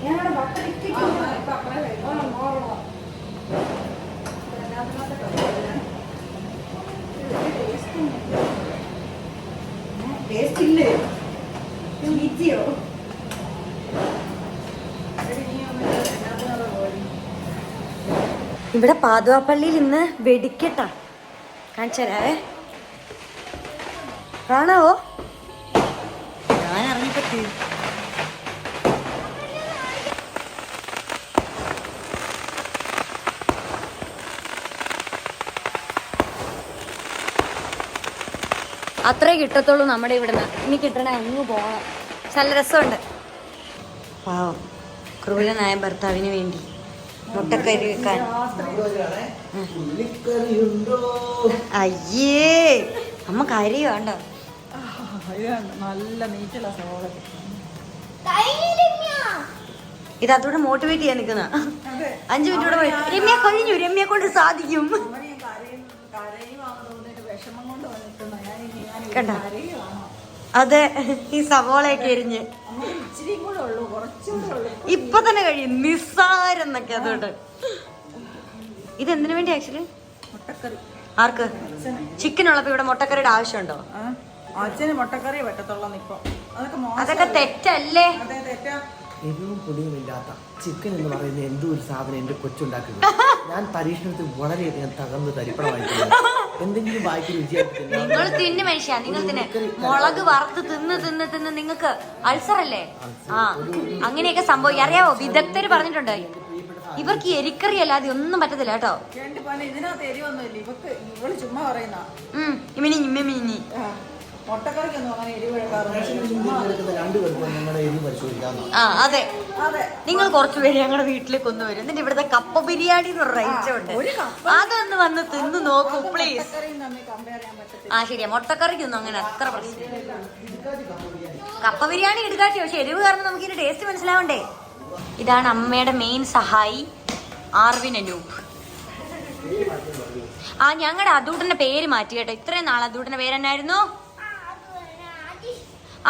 ഞാനവിടെ ബട്ടർ ടേസ്റ്റ് ഇല്ലേ? വീറ്റിയോ ഇവിടെ പാതുവാപ്പള്ളിയിൽ ഇന്ന് വെടിക്കെട്ടാ. കാണിച്ചു തരാവേ. കാണാവോ? ഞാൻ അറിഞ്ഞപ്പോ അത്രേ കിട്ടത്തുള്ളൂ നമ്മുടെ ഇവിടുന്ന്. ഇനി കിട്ടണേ അങ്ങ് പോകണം. നല്ല രസമുണ്ട്. പാവം ക്രൂരനായ ഭർത്താവിന് വേണ്ടി മുട്ടക്കറി വെക്കാൻ. അയ്യേ അമ്മ കരി വേണ്ട. നല്ല നീറ്റുള്ള സവാള. ഇത് അതോടെ മോട്ടിവേറ്റ് ചെയ്യാൻ നിൽക്കുന്ന അതെ 5 മിനിറ്റ് കൂടെ പോയി രമ്യ കഴിഞ്ഞു, രമ്യ കൊണ്ട് സാധിക്കും. അവനെ കരയുവാന്ന് തോന്നിയിട്ട് വിഷമം കൊണ്ട് വന്നിട്ടുണ്ടോ ഞാൻ കണ്ടോ? കരയുവാണോ? അതെ, ഈ സവോളയൊക്കെ എരിഞ്ഞ് അമ്മ ഇച്ചിരിയും കൂടെ ഉള്ളൂ, കുറച്ചുകൂടെ ഉള്ളൂ. ഇപ്പൊ തന്നെ കഴിയും, നിസ്സാരെന്നൊക്കെ. അതുകൊണ്ട് ഇതെന്തിനു വേണ്ടി ആക്ച്വലി? മുട്ടക്കറി. ആർക്ക്? ചിക്കൻ ഉള്ളപ്പോ ഇവിടെ മുട്ടക്കറിയുടെ ആവശ്യമുണ്ടോ? അച്ഛന് മുട്ടക്കറി പറ്റത്തുള്ളൂ ഇപ്പൊ. അതൊക്കെ തെറ്റല്ലേ? അതെ തെറ്റാ. എരിവും പുളിയും ഇല്ലാത്ത ചിക്കൻ എന്ന് പറയുന്ന എന്തോ ഒരു സാധനം എന്റെ കൊച്ചുണ്ടാക്കുന്നത്. ഞാൻ പരീക്ഷണത്തിൽ വളരെയധികം തകർന്ന് തരിപ്പണമായിട്ടുണ്ട്. എന്തെങ്കിലും വായിക്ക് രുചിയായിട്ട് നിങ്ങൾ തിന്നു മനുഷ്യ, നിങ്ങൾ തിന്നെ. മുളക് വറുത്ത് തിന്ന് തിന്ന് തിന്ന് നിങ്ങൾക്ക് അൾസർ അല്ലേ? ആ, അങ്ങനെയൊക്കെ സംഭവിക്കും. അറിയാവോ, വിദഗ്ധര് പറഞ്ഞിട്ടുണ്ട് ഇവർക്ക് എരിക്കറി അല്ലാതെ ഒന്നും പറ്റത്തില്ല കേട്ടോ. ഇതിനകത്ത് എരിവൊന്നുമില്ല. ഇവള് ചുമ്മാ പറയുന്ന ഇമ്മിനി മുട്ടക്കറിക്കൊന്നും അങ്ങനെ എരിവ് ആ അതെ, നിങ്ങൾ കുറച്ചുപേര് ഞങ്ങളുടെ വീട്ടിലേക്ക് ഒന്ന് വരും. എന്നിട്ട് ഇവിടുത്തെ കപ്പ ബിരിയാണി എന്ന് പറഞ്ഞ ഐറ്റമുണ്ട്, അതൊന്ന് വന്ന് തിന്ന് നോക്കൂ പ്ലീസ്. ആ ശരിയാ, മുട്ടക്കറിക്കൊന്നും അങ്ങനെ അത്ര പ്രശ്നമില്ല. കപ്പ ബിരിയാണി എടുക്കാട്ടെ, പക്ഷെ എരിവ് കാരണം നമുക്ക് ഇതിന്റെ ടേസ്റ്റ് മനസ്സിലാവണ്ടേ. ഇതാണ് അമ്മയുടെ മെയിൻ സഹായി ആർവിൻ അനൂപ്. ആ ഞങ്ങളുടെ അതൂട്ടന്റെ പേര് മാറ്റി കേട്ടോ. ഇത്രയും നാൾ അതൂട്ടന്റെ പേരെന്നായിരുന്നു?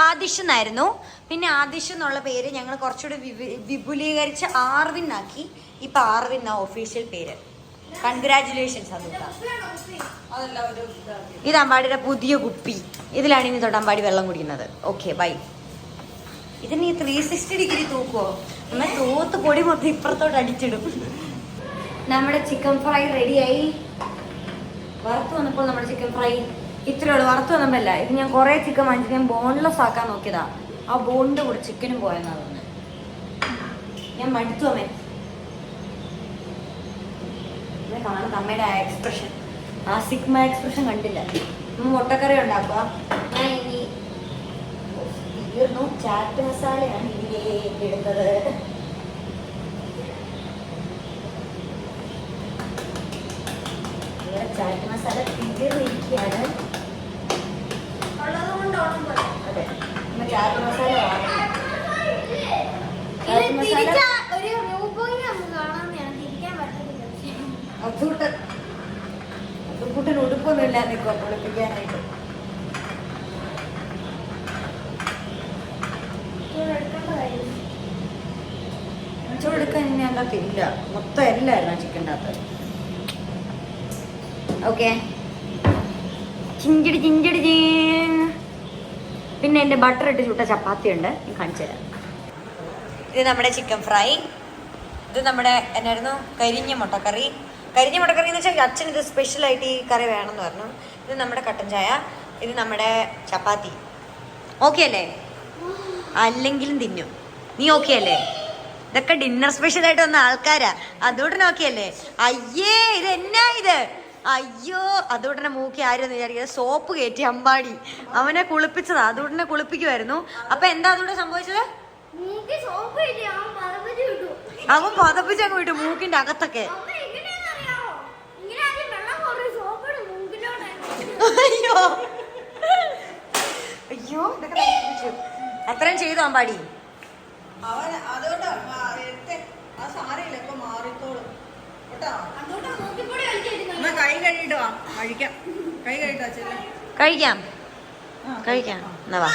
ആദിഷ് എന്നായിരുന്നു. പിന്നെ ആദിഷ് എന്നുള്ള പേര് ഞങ്ങൾ കുറച്ചുകൂടി വിപുലീകരിച്ച് ആർവിൻ ആക്കി. ഇപ്പൊ ആർവിൻ ആ ഒഫീഷ്യൽ പേര്. കൺഗ്രാറ്റുലേഷൻസ് അതൂട്ട. ഇത് അമ്പാടിയുടെ പുതിയ കുപ്പി. ഇതിലാണ് ഇനി തൊട്ട് അമ്പാടി വെള്ളം കുടിക്കുന്നത്. Okay bye. ഇതിന് 360 ഡിഗ്രി തൂക്കുവോ? എന്നാൽ തൂത്ത് പൊടി മൊത്തം ഇപ്പുറത്തോട്ട് അടിച്ചിടും. നമ്മുടെ ചിക്കൻ ഫ്രൈ റെഡിയായി. വറുത്ത് വന്നപ്പോൾ നമ്മുടെ ചിക്കൻ ഫ്രൈ ഇത്രയുള്ളൂ. വറുത്ത് വന്നപ്പോഴല്ല, ഇത് ഞാൻ കുറേ ചിക്കൻ വാങ്ങിച്ചിട്ട് ഞാൻ ബോൺലെസ് ആക്കാൻ നോക്കിയതാ. ആ ബോണിന്റെ കൂടെ ചിക്കനും പോയെന്നാ തോന്നുന്നത്. ഞാൻ മടുത്തു അമ്മേ. കാണുന്നത് അമ്മയുടെ ആ എക്സ്പ്രഷൻ, ആ സിഗ്മ എക്സ്പ്രഷൻ കണ്ടില്ല. മുട്ടക്കറി ഉണ്ടാക്കുക. ഞാൻ ഇനി ചാറ്റ് മസാലയാണ് ഇതിലേക്ക് എടുത്തത്. ചാറ്റ് മസാല തീർന്നിരിക്കുകയാണ്. അതെ, ചാറ്റ് മസാല അതുകൂട്ടൻ ഉടുപ്പൊന്നും ഇല്ല നിൽക്കുക കുളിപ്പിക്കാനായിട്ട്. ചോടെടുക്കാൻ ഇനി അതിനകത്ത് ഇല്ല, മൊത്തം എല്ലായിരുന്നു ചിക്കൻ്റെ അകത്ത്. ഓക്കെ, ചിഞ്ചിടി ചിഞ്ചിടി ചീ. പിന്നെ എൻ്റെ ബട്ടർ ഇട്ട് ചുട്ട ചപ്പാത്തി ഉണ്ട്, ഞാൻ കാണിച്ചു തരാം. ഇത് നമ്മുടെ ചിക്കൻ ഫ്രൈ. ഇത് നമ്മുടെ എന്നായിരുന്നു കരിഞ്ഞ മുട്ടക്കറി. കരിഞ്ഞ മുട്ടക്കറി എന്ന് വെച്ചാൽ അച്ഛൻ ഇത് സ്പെഷ്യലായിട്ട് ഈ കറി വേണമെന്ന് പറഞ്ഞു. ഇത് നമ്മുടെ കട്ടൻ ചായ. ഇത് നമ്മുടെ ചപ്പാത്തി. ഓക്കെ അല്ലേ? അല്ലെങ്കിലും തിന്നും. നീ ഓക്കെ അല്ലേ? ഇതൊക്കെ ഡിന്നർ സ്പെഷ്യലായിട്ട് വന്ന ആൾക്കാരാ. അതുകൊണ്ട് ഓക്കെ അല്ലേ? അയ്യേ, ഇത് എന്നാ ഇത്? അയ്യോ, അതുകൊണ്ടന്നെ മൂക്കി ആരും വിചാരിക്കുന്നത് സോപ്പ് കയറ്റി അമ്പാടി അവനെ കുളിപ്പിച്ചതാ. അതുകൊണ്ടന്നെ കുളിപ്പിക്കുമായിരുന്നു. അപ്പൊ എന്താ അതുകൊണ്ട് സംഭവിച്ചത്? അവൻ പതപ്പിച്ചങ്ങ് വിട്ടു മൂക്കിന്റെ അകത്തൊക്കെ. അയ്യോ അയ്യോ, ഇതൊക്കെ അത്രയും ചെയ്തു അമ്പാടി. കഴിക്കാം കഴിക്കാം. എന്നാ വാ.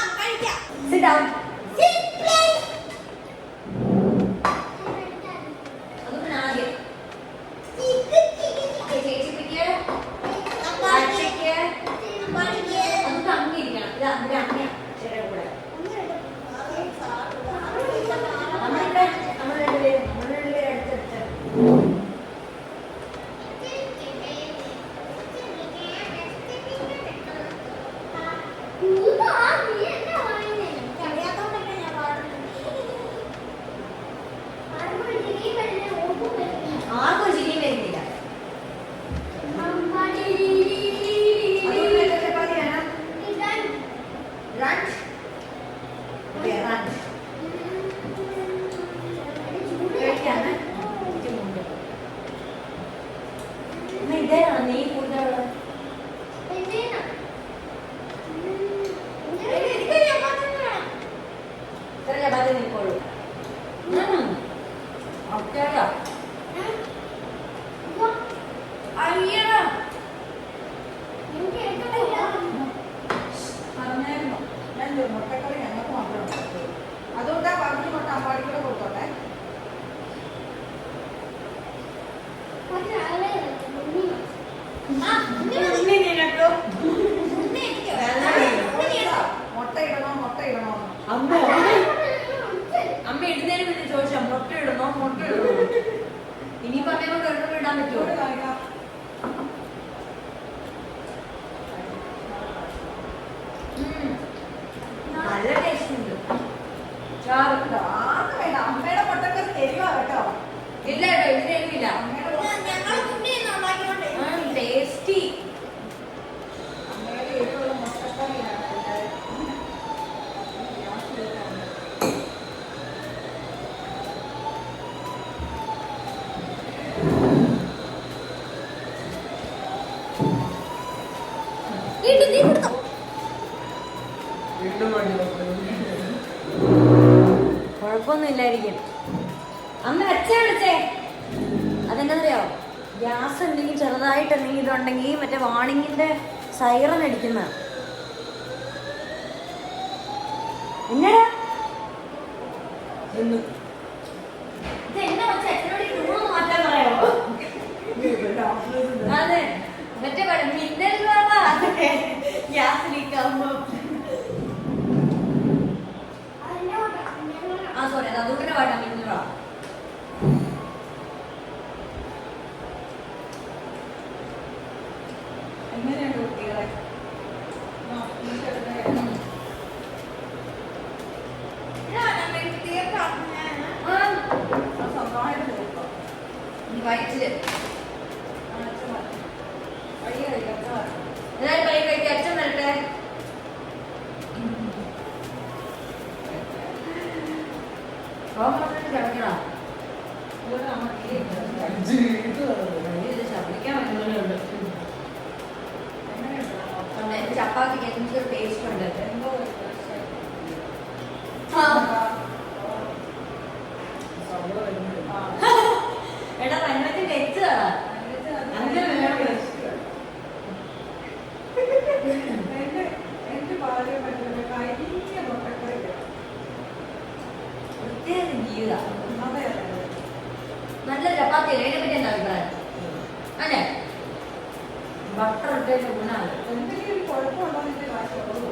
അയ്യടാ പറഞ്ഞായിരുന്നോ ഞാൻ മുട്ടക്കറി ഞങ്ങൾക്ക് മാത്രം ഉണ്ടാക്കും അതുകൊണ്ട് ആ പറഞ്ഞു മുട്ട അമ്പാടിക്കൂടെ കൊടുത്തോട്ടെ ഉണ്ണി നിനക്കോ മുട്ട ഇടണോ അമ്മ അമ്മ ഇടുന്നതിന് പിന്നെ ചോദിച്ചാ മുട്ട ഇടണോ ഇനിയിപ്പോ അമ്മയെ കൊണ്ട് ഒരെണ്ണം ഇടാൻ പറ്റുമോ നല്ല ടേസ്റ്റ് ഉണ്ട് ചാറ് വേണ്ട അമ്മയുടെ മുട്ടക്കറി എരിവാ കേട്ടോ ഇല്ല കേട്ടോ ഇതിന് എരിവില്ല ടേസ്റ്റി അമ്മയുടെ എരിവുള്ള മുട്ടക്കറിയാണ് കുഴപ്പമൊന്നും ഇല്ലായിരിക്കും അമ്മ അച്ഛൻ വിളിച്ചേ അതെന്താ ഗ്യാസ് എന്തെങ്കിലും ചെറുതായിട്ട് എന്തെങ്കിലും ഇതുണ്ടെങ്കിൽ മറ്റേ വാണിങ്ങിന്റെ സൈറൻ അടിക്കുന്ന എന്നടാ അതെ മറ്റേ മിന്നൽ ഗ്യാസ് ലീക്ക് ആകുമ്പോ ആ സോറി അത് അതുകൊണ്ട് പാടാം മിന്നലാ എങ്ങനെയുണ്ട് കുട്ടികളെ സ്വന്തമായിട്ട് തീർക്കോ വയറ്റില് വഴിയ കഴിക്കാം എല്ലാരും കൈ കഴിക്കുക അച്ഛൻ വരട്ടെ കിടക്കണം ശബ്ദിക്കാൻ വരുന്നുണ്ട് ചപ്പാത്തിക്ക് എന്തൊരു ടേസ്റ്റ് ഉണ്ട് എടാ വന്നത്തിൽ വെച്ചതാ എന്റെ പാചകം പറ്റുന്ന കരിഞ്ഞ മുട്ടക്കറി പ്രത്യേക ജീവിത അതെ നല്ല ചപ്പാത്തി അതിനെ പറ്റി എന്താ അഭിപ്രായം അല്ലേ ബട്ടർ ഇട്ടതിന്റെ ഗുണമാണ് എന്തെങ്കിലും ഒരു കുഴപ്പമുണ്ടോ എന്റെ കാശുള്ളൂ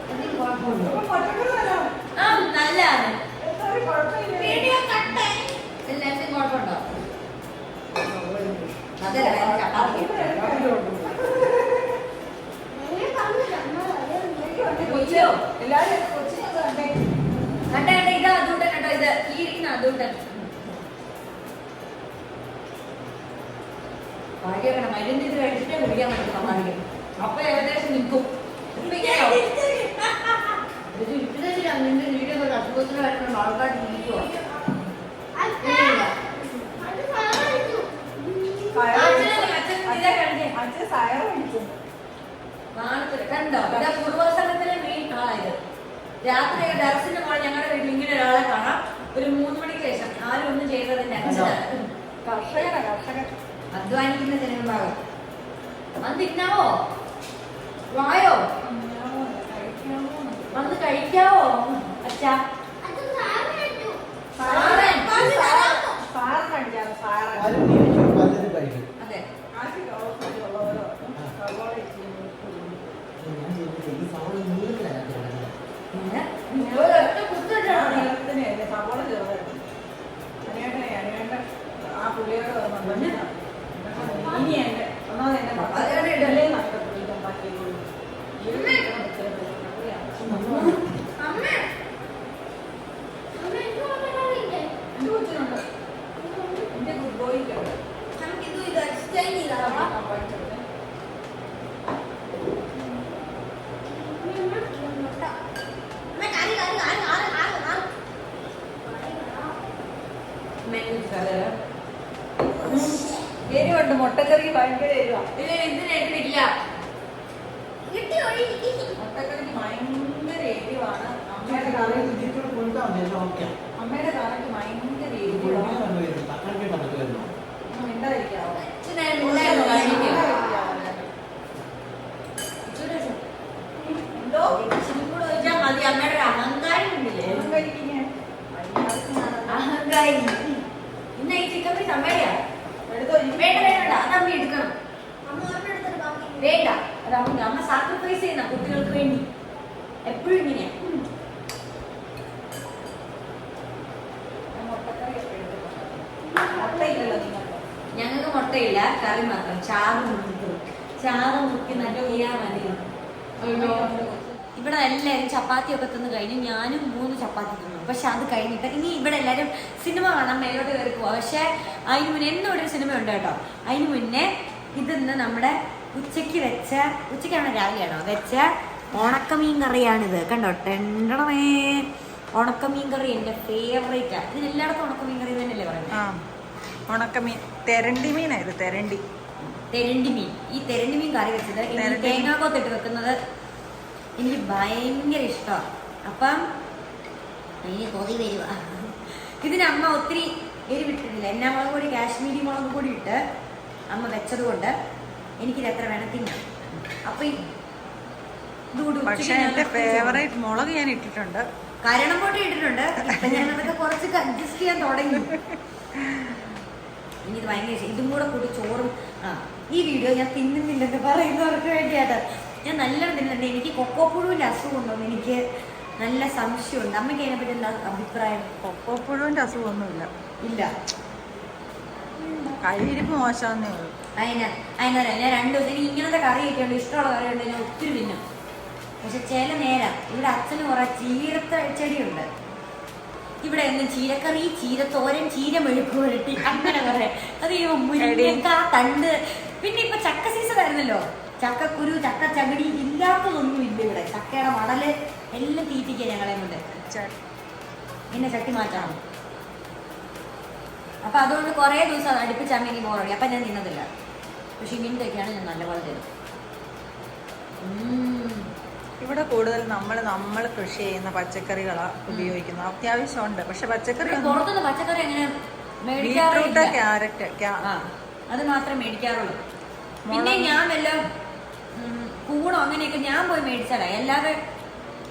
എന്തെങ്കിലും കുഴപ്പമുണ്ടോ മുട്ടക്കറി തരാം ആ നല്ലതാണ് എന്താ ഒരു കുഴപ്പമില്ല ഇല്ല എന്തെങ്കിലും കുഴപ്പമുണ്ടോ അതല്ല ചപ്പാത്തി കൊച്ചിയോ എല്ലാവരും കൊച്ചിനൊക്കെ കണ്ടേ കണ്ട കണ്ട ഇത് അതുകൊണ്ടൻ കേട്ടോ ഇത് ഈ ഇരിക്കുന്ന അതുകൊണ്ടൻ ഭാഗ്യമാണ് മരുന്ന് ഇത് കഴിച്ചിട്ടേ കുടിക്കാൻ പറ്റും സമ്മാനിക്കും അപ്പൊ ഏകദേശം നിൽക്കും നിന്റെ വീഡിയോ അസുഖത്തിന് വരുന്ന ആൾക്കാർ നിൽക്കുവോ അച്ഛൻ സയർ അടിച്ചു കണ്ടോ ഇതാ കുടുംബസംഘത്തിലെ മെയിൻ ആളായത് രാത്രി ഡറസിന്റെ മോളെ ഞങ്ങളുടെ വീട്ടിൽ ഇങ്ങനെ ഒരാളെ കാണാം ഒരു 3 മണിക്ക് ശേഷം ആരും ഒന്നും ചെയ്തതിന്റെ കർഷകൻ അധ്വാനിക്കുന്ന ജനവിഭാഗം വന്ന് തിന്നാവോ വായോ വന്ന് കഴിക്കാവോ അച്ഛാ സാറൻ സാറ് കടിക്കാറ് സാറ് പലരും കഴിക്കും അതെ ഉള്ളവരോ ഞാൻ ചോദിച്ചത് ഈ സവാള നീളത്തിലാണ് ഒരൊറ്റ കുത്തിട്ടാണ് സവാള ചെറുതായിരുന്നു അനിയേണ്ട ആ പുള്ളിയോട് ഇനി എന്റെ ഒന്നാമത് എന്റെ ഇടലേ നഷ്ടപ്പെട്ടു ബാക്കിയുള്ളൂ എന്റെ കൊച്ചിനുണ്ട് എന്റെ ഗുഡ് ബോയ്ക്കുണ്ട് ഇത് എക്സ്ചേഞ്ച് ചെയ്താ എരിവുണ്ട് മുട്ടക്കറി ഭയങ്കര എരിവാ ഇല്ല ഇതിനെട്ടില്ല മുട്ടക്കറിക്ക് ഭയങ്കര എരിവാണ് അമ്മയുടെ കറി കറി ഇതിൽ കൊടുത്താൽ മതി ഓക്കെ അമ്മയുടെ കറിക്ക് ഭയങ്കര എരിവാണ് തക്കാളി കണ്ടിട്ട് വരുന്നു മിണ്ടാതിരിക്കാവോ അച്ഛനായാലും അത് അമ്മ സാക്രിഫൈസ് ചെയ്യുന്ന കുട്ടികൾക്ക് വേണ്ടി എപ്പോഴും ഇങ്ങനെയാ. ഞങ്ങൾക്ക് മുട്ടയില്ല, കറി മാത്രം. ചാറ് മുക്കി നട്ടിയാ മതി. ഇവിടെ എല്ലാവരും ചപ്പാത്തി ഒക്കെ തിന്ന് കഴിഞ്ഞു. ഞാനും 3 ചപ്പാത്തി തിന്നു. പക്ഷെ അത് കഴിഞ്ഞിട്ട് ഇനി ഇവിടെ എല്ലാവരും സിനിമ കാണാൻ മേലോട്ട് കയറി പോവാ. പക്ഷെ അതിന് മുന്നേ എന്നും ഇവിടെ ഒരു സിനിമ ഉണ്ട് കേട്ടോ. അതിന് മുന്നേ ഇതിന്ന് നമ്മുടെ ഉച്ചയ്ക്കാണോ രാവിലെയാണോ വെച്ച ഉണക്കമീൻ കറിയാണിത്. കണ്ടോ, ടെണ്ടണമേ. ഉണക്കമീൻ കറി എൻ്റെ ഫേവറേറ്റാ. ഇതിനെല്ലായിടത്തും ഉണക്കമീൻ കറി തന്നെയല്ലേ പറയുന്നത്? ഉണക്കമീൻ തെരണ്ടി മീനായത്. തെരണ്ടി മീൻ. ഈ തെരണ്ടി മീൻ കറി വെച്ചത് തേങ്ങാക്കൊത്തിട്ട് വെക്കുന്നത് എനിക്ക് ഭയങ്കര ഇഷ്ടമാണ്. അപ്പം അതിന് കൊതി വരുക. ഇതിന് അമ്മ ഒത്തിരി എരിവിട്ടിട്ടില്ല. എന്നാ മുളക് പൊടി, കാശ്മീരി മുളക് പൊടി ഇട്ട് അമ്മ വെച്ചത് കൊണ്ട് എനിക്കിത് എത്ര വേണം തിന്നാം. അപ്പൊ പക്ഷേ എന്റെ ഫേവറേറ്റ് മുളക് ഞാൻ ഇട്ടിട്ടുണ്ട്, കരണം പൊടി ഇട്ടിട്ടുണ്ട്. ഇപ്പൊ ഞാൻ അതൊക്കെ കുറച്ച് അഡ്ജസ്റ്റ് ചെയ്യാൻ തുടങ്ങി. എനിക്കിത് ഭയങ്കര ഇഷ്ടം. ഇതും കൂടെ കൂടി ചോറും. ഈ വീഡിയോ ഞാൻ തിന്നുന്നില്ലെന്ന് പറയുന്നവർക്ക് വേണ്ടിയായിട്ട് ഞാൻ നല്ലോണം തിന്നുന്നുണ്ട്. എനിക്ക് കൊക്കോപ്പുഴുവിന്റെ അസുഖം ഉണ്ടോ എന്ന് എനിക്ക് നല്ല സംശയമുണ്ട്. അമ്മയ്ക്ക് അതിനെപ്പറ്റി എന്താ അഭിപ്രായം? കൊക്കോപ്പുഴുവിന്റെ അസുഖമൊന്നുമില്ല. ഇല്ല, കഴിയിരിപ്പ് മോശമെന്നേ ഉള്ളൂ. അതിനറിയാം. ഞാൻ 2 ദിവസം എനിക്ക് ഇങ്ങനത്തെ കറിയൊക്കെ ഉണ്ട്, ഇഷ്ടമുള്ള കറിയുണ്ട്, ഞാൻ ഒത്തിരി തിന്നും. പക്ഷെ ചില നേരം ഇവിടെ അച്ഛന് കുറെ ചീരത്ത ചെടിയുണ്ട്. ഇവിടെ ഒന്നും ചീരക്കറി, ചീരത്തോരൻ, ചീര മെഴുക്ക് പുരട്ടി, അങ്ങനെ കുറെ. അത് മുരിങ്ങക്ക തണ്ട്. പിന്നെ ഇപ്പൊ ചക്ക സീസൺ ആയിരുന്നല്ലോ. ചക്കക്കുരു, ചക്ക ചകിടി ഇല്ലാത്തതൊന്നും ഇല്ല ഇവിടെ. ചക്കയുടെ മടല് എല്ലാം തീറ്റിക്കുക ഞങ്ങളെ കൊണ്ട്. പിന്നെ ചട്ടി മാറ്റണം. അപ്പൊ അതുകൊണ്ട് കുറെ ദിവസം അത് അടുപ്പിച്ച് അമ്മ എനിക്ക് ബോറടി. അപ്പൊ ഞാൻ തിന്നതില്ല. പക്ഷെ ഇങ്ങനത്തെയൊക്കെയാണ് ഞാൻ നല്ലപോലെ തരും. ഇവിടെ കൂടുതൽ നമ്മൾ കൃഷി ചെയ്യുന്ന പച്ചക്കറികളാണ് ഉപയോഗിക്കുന്നത്. അത്യാവശ്യമുണ്ട്. പക്ഷെ പച്ചക്കറി പുറത്തുനിന്ന് പച്ചക്കറി അങ്ങനെ ബീട്രൂട്ട്, ക്യാരറ്റ് അത് മാത്രമേ മേടിക്കാറുള്ളൂ. പിന്നെ ഞാൻ വല്ല കൂണോ അങ്ങനെയൊക്കെ ഞാൻ പോയി മേടിച്ചാലേ. അല്ലാതെ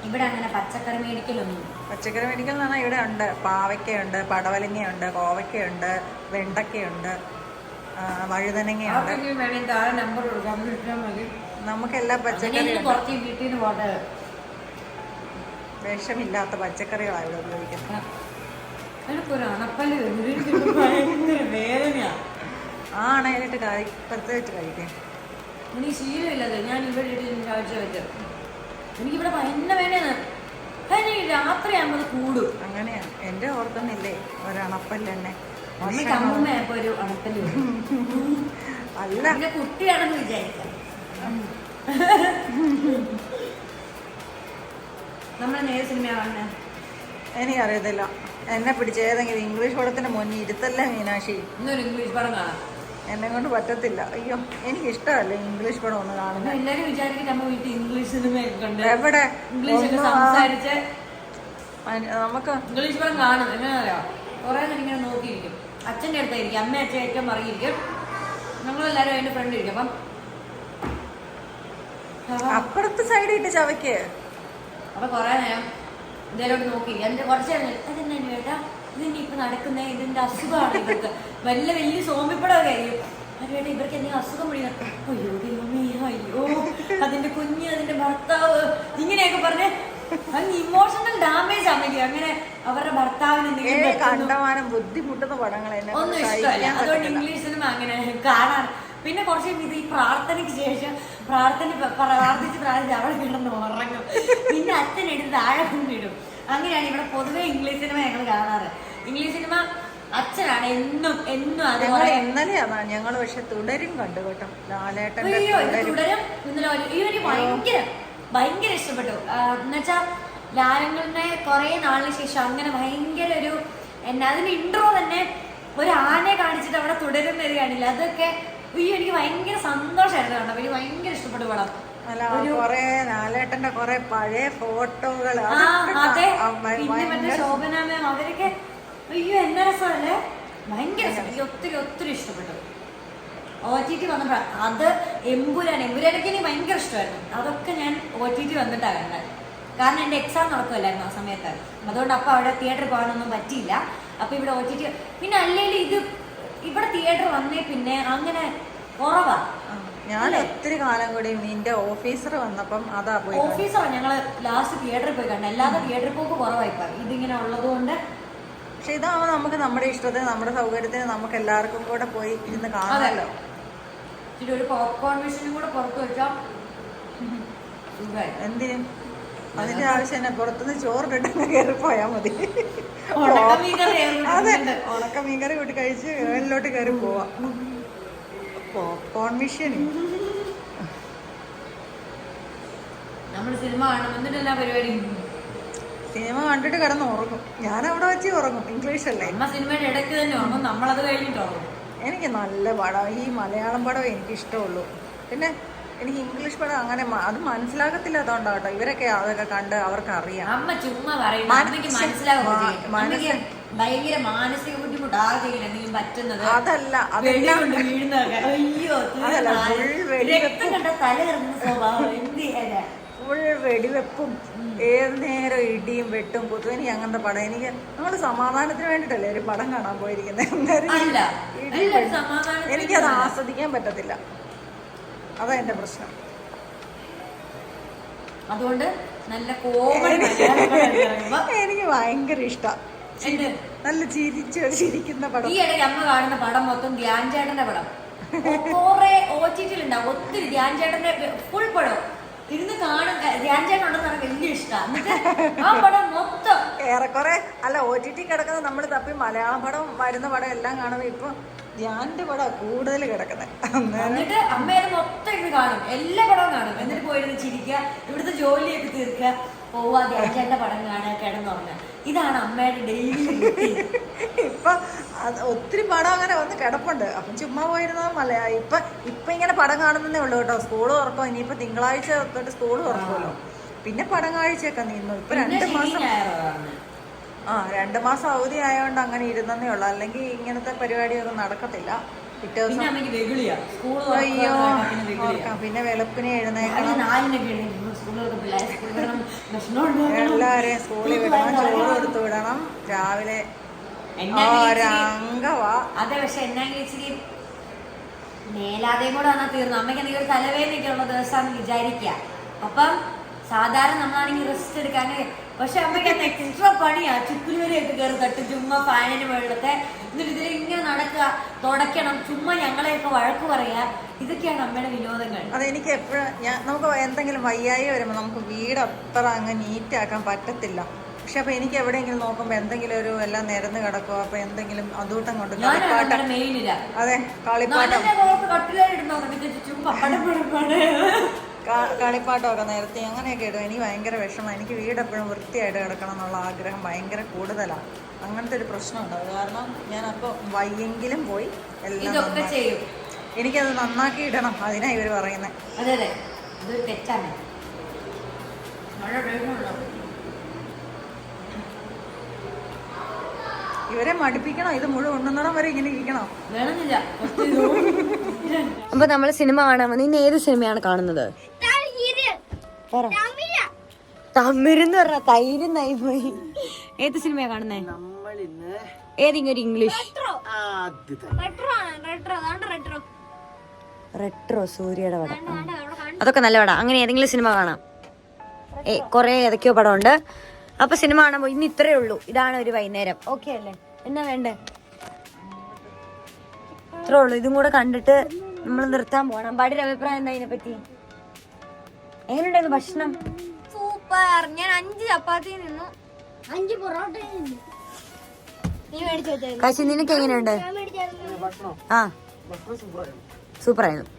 ഇവിടെ അങ്ങനെ പച്ചക്കറി മേടിക്കലൊന്നും. പച്ചക്കറി മേടിക്കൽ എന്ന് പറഞ്ഞാൽ ഇവിടെ ഉണ്ട്. പാവയ്ക്കയുണ്ട്, പടവലങ്ങയുണ്ട്, കോവയ്ക്കയുണ്ട്, വെണ്ടയ്ക്കയുണ്ട്, വഴുതനങ്ങയുണ്ട്. നമുക്കെല്ലാം പച്ചക്കറി വിഷമില്ലാത്ത പച്ചക്കറികളാണ് ഇവിടെ ഉപയോഗിക്കുന്നത്. ആണേലിട്ട് പ്രത്യേകിച്ച് കഴിക്കാം. എനിക്ക് ശീലമില്ലത്. ഞാൻ ഇവിടെ ആഴ്ച വെച്ച് എനിക്കിവിടെ ഭയങ്കര വേണേന്ന്. രാത്രിയാകുമ്പോൾ കൂടും. അങ്ങനെയാണ്. എന്റെ ഓർക്കുന്നില്ലേ ഒരണപ്പല്ലെന്നെ അമ്മമ്മയപ്പോ ഒരു അണപ്പല് അല്ല, പിന്നെ കുട്ടിയാണെന്ന് വിചാരിക്കാം. നമ്മളെ നേരെ സിനിമ കാണുന്നത് എനിക്കറിയത്തില്ല. എന്നെ പിടിച്ച് ഏതെങ്കിലും ഇംഗ്ലീഷ് പടത്തിന് മുന്നിൽ ഇരുത്തല്ലേ മീനാക്ഷി. ഇന്നൊരു ഇംഗ്ലീഷ് പടം കാണാം. എന്നെ കൊണ്ട് പറ്റത്തില്ല. അയ്യോ, എനിക്ക് ഇഷ്ടമല്ല ഇംഗ്ലീഷ് പടം ഒന്ന് കാണുന്നത്. എല്ലാരും വിചാരിക്കും നമ്മ വീട്ടിൽ ഇംഗ്ലീഷ് സിനിമയൊക്കെ കണ്ട് എവിടെ ഇംഗ്ലീഷ് സംസാരിച്ച് നമുക്ക് ഇംഗ്ലീഷ് പടം കാണും. എങ്ങനെ അറിയാം, കുറെ നേരം ഇങ്ങനെ നോക്കിയിരിക്കും. അച്ഛൻ്റെ അടുത്തായിരിക്കും, അമ്മ അച്ഛൻ ഏറ്റവും മറിയിരിക്കും. നമ്മളെല്ലാരും അതിന്റെ ഫ്രണ്ട് ഇരിക്കും. അപ്പം അപ്പുറത്ത് സൈഡിട്ട് ചവയ്ക്ക്. അപ്പൊ കുറെ നേരം ഇതിലോട്ട് നോക്കി. എന്റെ കുറച്ച് അതെന്നെ കേട്ടാ ഇതിന്റെ ഇപ്പൊ നടക്കുന്നേ, ഇതിന്റെ അസുഖമാണ് ഇവർക്ക്. വലിയ സോമ്പിപ്പടമൊക്കെ ആയിരിക്കും. അതുവേണ്ട ഇവർക്ക് എന്തെങ്കിലും അസുഖം പിടിക്കും. അയ്യോ ദൈവമേ, അയ്യോ അതിന്റെ കുഞ്ഞ്, അതിന്റെ ഭർത്താവ്, ഇങ്ങനെയൊക്കെ പറഞ്ഞ് അങ്ങ് ഇമോഷണൽ ഡാമേജ് ആണെങ്കിൽ അങ്ങനെ അവരുടെ ഭർത്താവിന് എന്തെങ്കിലും കണ്ടമാനം ബുദ്ധിമുട്ടുന്ന പടങ്ങൾ ഒന്നും ഇഷ്ടമല്ല. അതുകൊണ്ട് ഇംഗ്ലീഷ് സിനിമ അങ്ങനെ കാണാൻ. പിന്നെ കുറച്ച് ഇത് ഈ പ്രാർത്ഥനയ്ക്ക് ശേഷം പ്രാർത്ഥിച്ച് അവിടെ കിടന്ന് ഉറങ്ങും. പിന്നെ അച്ഛൻ എടുത്ത് താഴെ കൊണ്ടിടും. അങ്ങനെയാണ് ഇവിടെ പൊതുവെ ഇംഗ്ലീഷ് സിനിമ ഞങ്ങൾ കാണാറ്. ഇംഗ്ലീഷ് സിനിമ അച്ഛനാണ് എന്നും ഇന്നലെയാണ് ഞങ്ങൾ. പക്ഷെ തുടരും കണ്ടു കേട്ടോ. ലാലേട്ടൻ്റെ തുടരും. ഇന്നലെ ഭയങ്കര ഇഷ്ടപ്പെട്ടു. എന്നുവെച്ചാ ലാലങ്ങളുടെ കുറെ നാളിന് ശേഷം അങ്ങനെ ഭയങ്കര ഒരു അതിന് ഇൻട്രോ തന്നെ ഒരു ആനയെ കാണിച്ചിട്ട് അവിടെ തുടരുന്ന ഒരു കാണില്ല. അതൊക്കെ എനിക്ക് ഭയങ്കര സന്തോഷമായിരുന്നു കണ്ടോ. എനിക്ക് ഭയങ്കര ഇഷ്ടപ്പെട്ടു പടം. ലാലേട്ടന്റെ കുറെ പഴയ ഫോട്ടോകൾ. അതെ, പിന്നെ മറ്റേ ശോഭന മാം അവരൊക്കെ എന്നാ രസമല്ലേ. ഭയങ്കര ഒത്തിരി ഇഷ്ടപ്പെട്ടു. OTT വന്നപ്പോൾ അത് എമ്പുരാനൊക്കെ എനിക്ക് ഭയങ്കര ഇഷ്ടമായിരുന്നു. അതൊക്കെ ഞാൻ OTT വന്നിട്ടാണ് കണ്ടത്. കാരണം എൻ്റെ എക്സാം നടക്കുമല്ലായിരുന്നു ആ സമയത്ത്. അതുകൊണ്ട് അപ്പം അവിടെ തിയേറ്ററിൽ പോകാനൊന്നും പറ്റിയില്ല. അപ്പം ഇവിടെ OTT. പിന്നെ അല്ലെങ്കിൽ ഇവിടെ തിയേറ്റർ വന്നേ പിന്നെ അങ്ങനെ കുറവാ. ഞാൻ ഒത്തിരി കാലം കൂടി നിന്റെ ഓഫീസർ വന്നപ്പം അതാ പോയി കണ്ടത്. ഓഫീസറാണ് ഞങ്ങള് ലാസ്റ്റ് തിയേറ്ററിൽ പോയി കണ്ടത്. അല്ലാതെ തിയേറ്ററിൽ പോക്ക് കുറവായിപ്പോ ഇതിങ്ങനെ ഉള്ളത് കൊണ്ട്. പക്ഷെ ഇതാവുമ്പോൾ നമുക്ക് നമ്മുടെ ഇഷ്ടത്തിന് നമ്മുടെ സൗകര്യത്തിന് നമുക്ക് എല്ലാവർക്കും കൂടെ പോയി ഇരുന്ന് കാണാമല്ലോ. ഇച്ചിരി ഒരു പോപ്കോൺ മെഷീനും കൂടെ പുറത്ത് വെച്ചാൽ എന്തിനും അതിന്റെ ആവശ്യം തന്നെ പുറത്തുനിന്ന് ചോറിട്ടങ്ങ് കയറി പോയാൽ മതി. അതെ, ഉണക്ക മീൻകറി കൂട്ടി കഴിച്ച് മേളിലോട്ട് കയറി പോവാം. പോപ്കോൺ മെഷീൻ നമ്മള് സിനിമ കാണണം. എന്നിട്ടെല്ലാ പരിപാടി സിനിമ കണ്ടിട്ട് കിടന്ന് ഉറങ്ങും. ഞാൻ അവിടെ വെച്ച് ഉറങ്ങും. ഇംഗ്ലീഷ് അല്ലേ, അമ്മ സിനിമയുടെ ഇടയ്ക്ക് തന്നെ ഉറങ്ങും, നമ്മളത് കഴിഞ്ഞിട്ട് ഉറങ്ങും. എനിക്ക് നല്ല പടം, ഈ മലയാളം പടം എനിക്ക് ഇഷ്ടമുള്ളൂ. പിന്നെ എനിക്ക് ഇംഗ്ലീഷ് പടം അങ്ങനെ അത് മനസ്സിലാകത്തില്ലാത്തോണ്ടാട്ടോ. ഇവരൊക്കെ അതൊക്കെ കണ്ട് അവർക്ക് അറിയാം. അമ്മ ചുമ്മാ പറയും, അമ്മയ്ക്ക് മനസ്സിലാകും. ഭയങ്കര മാനസിക ബുദ്ധിമുട്ടാകും എന്തെങ്കിലും പറ്റുന്നത്. അതല്ല വെള്ളികൊണ്ട് വീഴുന്നതൊക്കെ. അയ്യോ, അതല്ല, രക്തം കണ്ട തല ഇറങ്ങുന്ന സ്വഭാവം എന്ത് ചെയ്യാനാ. ഫുൾ വെടിവെപ്പും ഏത് നേരം ഇടിയും വെട്ടും കുത്തും. എനിക്ക് അങ്ങനത്തെ പടം, എനിക്ക് നമ്മള് സമാധാനത്തിന് വേണ്ടിട്ടല്ലേ ഒരു പടം കാണാൻ പോയിരിക്കുന്നത്. എനിക്കത് ആസ്വദിക്കാൻ പറ്റത്തില്ല. അതാ എന്റെ പ്രശ്നം. അതുകൊണ്ട് നല്ല കോമഡി എനിക്ക് ഭയങ്കര ഇഷ്ടം. നല്ല ചിരിക്കുന്ന പടം. ഈ ഇടയ്ക്ക് അമ്മ കാണുന്ന പടം മൊത്തം ധ്യാൻ ചേട്ടന്റെ പടം. കുറെ OTT-ലുണ്ടാവും, ഒത്തിരി ധ്യാൻ ചേട്ടന്റെ ഫുൾ പടം ഇരുന്ന് കാണും. ധ്യാൻ ചേട്ടൻ ഉണ്ടെന്ന് പറഞ്ഞാൽ വലിയ ഇഷ്ടമാണ്. ആ പടം മൊത്തം ഏറെക്കുറെ അല്ല OTT കിടക്കുന്നത് നമ്മൾ തപ്പി മലയാളം പടം വരുന്ന പടം എല്ലാം കാണുമ്പോൾ ഇപ്പൊ ധ്യാന്റെ പടം കൂടുതൽ കിടക്കുന്നത്. എന്നിട്ട് അമ്മയത് മൊത്തം ഇരുന്ന് കാണും, എല്ലാ പടവും കാണും. എന്നിട്ട് പോയിരുന്ന് ചിരിക്കുക, ഇവിടുത്തെ ജോലിയൊക്കെ തീർക്കുക, പോവാ ധ്യാൻ ചേട്ടന്റെ പടം കാണുക, കിടന്നുറങ്ങുക. ഇതാണ് അമ്മയുടെ ഡെയിലി. ഇപ്പൊ ഒത്തിരി പടം അങ്ങനെ വന്ന് കിടപ്പുണ്ട്. അപ്പം ചുമ്മാ പോയിരുന്നത് മലയാളം. ഇപ്പൊ ഇങ്ങനെ പടം കാണുന്നതേ ഉള്ളൂ കേട്ടോ. സ്കൂള് തുറക്കും, ഇനിയിപ്പോ തിങ്കളാഴ്ച തൊട്ട് സ്കൂള് തുറക്കുമല്ലോ. പിന്നെ പടം കാഴ്ചയൊക്കെ നിന്നു. ഇപ്പൊ 2 മാസം 2 മാസം അവധി ആയതുകൊണ്ട് അങ്ങനെ ഇരുന്നേ ഉള്ളു. അല്ലെങ്കിൽ ഇങ്ങനത്തെ പരിപാടിയൊന്നും നടക്കത്തില്ല. പിറ്റേ ദിവസം അയ്യോ ഓർക്കാം. പിന്നെ വെളുപ്പിനെ എഴുന്നേക്കണം, എല്ലാരെയും സ്കൂളിൽ വിടണം, ചോറ് കൊടുത്തു വിടണം. രാവിലെ ഒരംഗവാ. അതെ, പക്ഷെ എന്നാങ്കിലും ഇച്ചിരി മേലാതെയും കൂടെ വന്നാൽ തീർന്നു. അമ്മയ്ക്ക് എന്തെങ്കിലും ഒരു തലവേദനയൊക്കെ ഉള്ള ദിവസമാണെന്ന് വിചാരിക്കുക. അപ്പം സാധാരണ നമ്മളാണെങ്കിൽ റെസ്റ്റ് എടുക്കാൻ, പക്ഷെ അമ്മയ്ക്ക് അത് എക്സ്ട്രാ പണിയാ. ചുക്കുലുവരെയൊക്കെ കയറി തട്ടും, ചുമ്മാ ഫാനിന് മുകളിലൊക്കെ. എന്നിട്ട് ഇതിൽ ഇങ്ങനെ നടക്കുക, തുടയ്ക്കണം, ചുമ്മാ ഞങ്ങളെയൊക്കെ വഴക്ക് പറയാ. ഇതൊക്കെയാണ് അമ്മയുടെ വിനോദങ്ങൾ. അതെനിക്ക് എപ്പോഴും നമുക്ക് എന്തെങ്കിലും വയ്യായി വരുമ്പോൾ നമുക്ക് വീട് അത്ര അങ്ങ് നീറ്റാക്കാൻ പറ്റത്തില്ല. പക്ഷെ അപ്പൊ എനിക്ക് എവിടെയെങ്കിലും നോക്കുമ്പോ എന്തെങ്കിലും ഒരു എല്ലാം നിരന്ന് കിടക്കും. അപ്പൊ എന്തെങ്കിലും അതൂട്ടം കൊണ്ട് അതെ കളിപ്പാട്ടമൊക്കെ നിരത്തി അങ്ങനെയൊക്കെ ഇടും. എനിക്ക് ഭയങ്കര വിഷമം. എനിക്ക് വീട് എപ്പോഴും വൃത്തിയായിട്ട് കിടക്കണം എന്നുള്ള ആഗ്രഹം ഭയങ്കര കൂടുതലാണ്. അങ്ങനത്തെ ഒരു പ്രശ്നമുണ്ട്. അത് കാരണം ഞാൻ അപ്പോൾ വയ്യെങ്കിലും പോയി എല്ലാം ചെയ്യും. എനിക്കത് നന്നാക്കി ഇടണം. അതിനാ ഇവർ പറയുന്നത്. അതെ അതെ, ഇതൊരു തെറ്റാണ്. ഇവരെ മടുപ്പിക്കണം. ഇത് മുഴുവൻ ഉണ്ണുന്നിടം വരെ ഇങ്ങനെ ഇരിക്കണം. വേണമെന്നില്ല. അപ്പൊ നമ്മള് സിനിമ കാണാൻ വന്ന്. ഇന്ന് ഏത് സിനിമയാണ് കാണുന്നത്? തമിഴ്ന്ന് പറഞ്ഞ തൈരുന്നായി പോയി. ഏത് സിനിമയാ കാണുന്നേ? ഏതെങ്കിലും ഒരു ഇംഗ്ലീഷ് റെട്രോ, സൂര്യയുടെ പടം. അതൊക്കെ നല്ല പടം. അങ്ങനെ ഏതെങ്കിലും സിനിമ കാണാം. കൊറേ ഏതൊക്കെയോ പടമുണ്ട്. അപ്പൊ സിനിമ കാണാൻ പോയി. ഇന്ന് ഇത്രേ ഉള്ളൂ. ഇതാണ് ഒരു വൈകുന്നേരം. ഓക്കെ അല്ലേ? എന്നാ വേണ്ടേ? ഇത്രേ ഉള്ളൂ. ഇതും കൂടെ കണ്ടിട്ട് നമ്മൾ നിർത്താൻ പോണം. അമ്പാടിയുടെ അഭിപ്രായം എന്താ ഇതിനെ പറ്റി? എങ്ങനെയുണ്ടായിരുന്നു ഭക്ഷണം? സൂപ്പർ. ഞാൻ 5 ചപ്പാത്തി നിന്നു, 5 പൊറോട്ട നിന്നു. കാശി, നിനക്ക് എങ്ങനെയുണ്ട്? ആ, സൂപ്പറായിരുന്നു.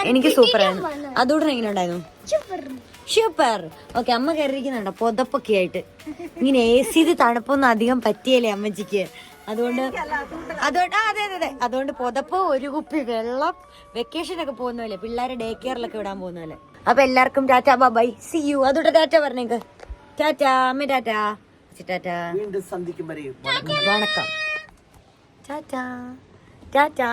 എനിക്ക് സൂപ്പറായിരുന്നു. അതോടെ എങ്ങനെ ഉണ്ടായിരുന്നു? സൂപ്പർ. ഓക്കെ, അമ്മ കയറിയിരിക്കുന്നുണ്ടോ പുതപ്പൊക്കെ ആയിട്ട്? ഇങ്ങനെ AC തണുപ്പൊന്നും അധികം പറ്റിയല്ലേ അമ്മച്ചിക്ക്. അതുകൊണ്ട് അതെ അതെ, അതുകൊണ്ട് പുതപ്പ്, ഒരു കുപ്പി വെള്ളം. വെക്കേഷനൊക്കെ പോകുന്നല്ലേ, പിള്ളേരെ ഡേ കെയറിലൊക്കെ വിടാൻ പോകുന്നല്ലേ. അപ്പൊ എല്ലാവർക്കും ടാറ്റാ, ബൈ, സി യു. അതോടെ ടാറ്റ പറഞ്ഞേക്ക്. ടാറ്റാ അമ്മ, ടാറ്റാ ടാറ്റാ, വീണ്ടും സന്ധിക്കും വരെ വണക്കം. ടാറ്റാ ടാറ്റാ.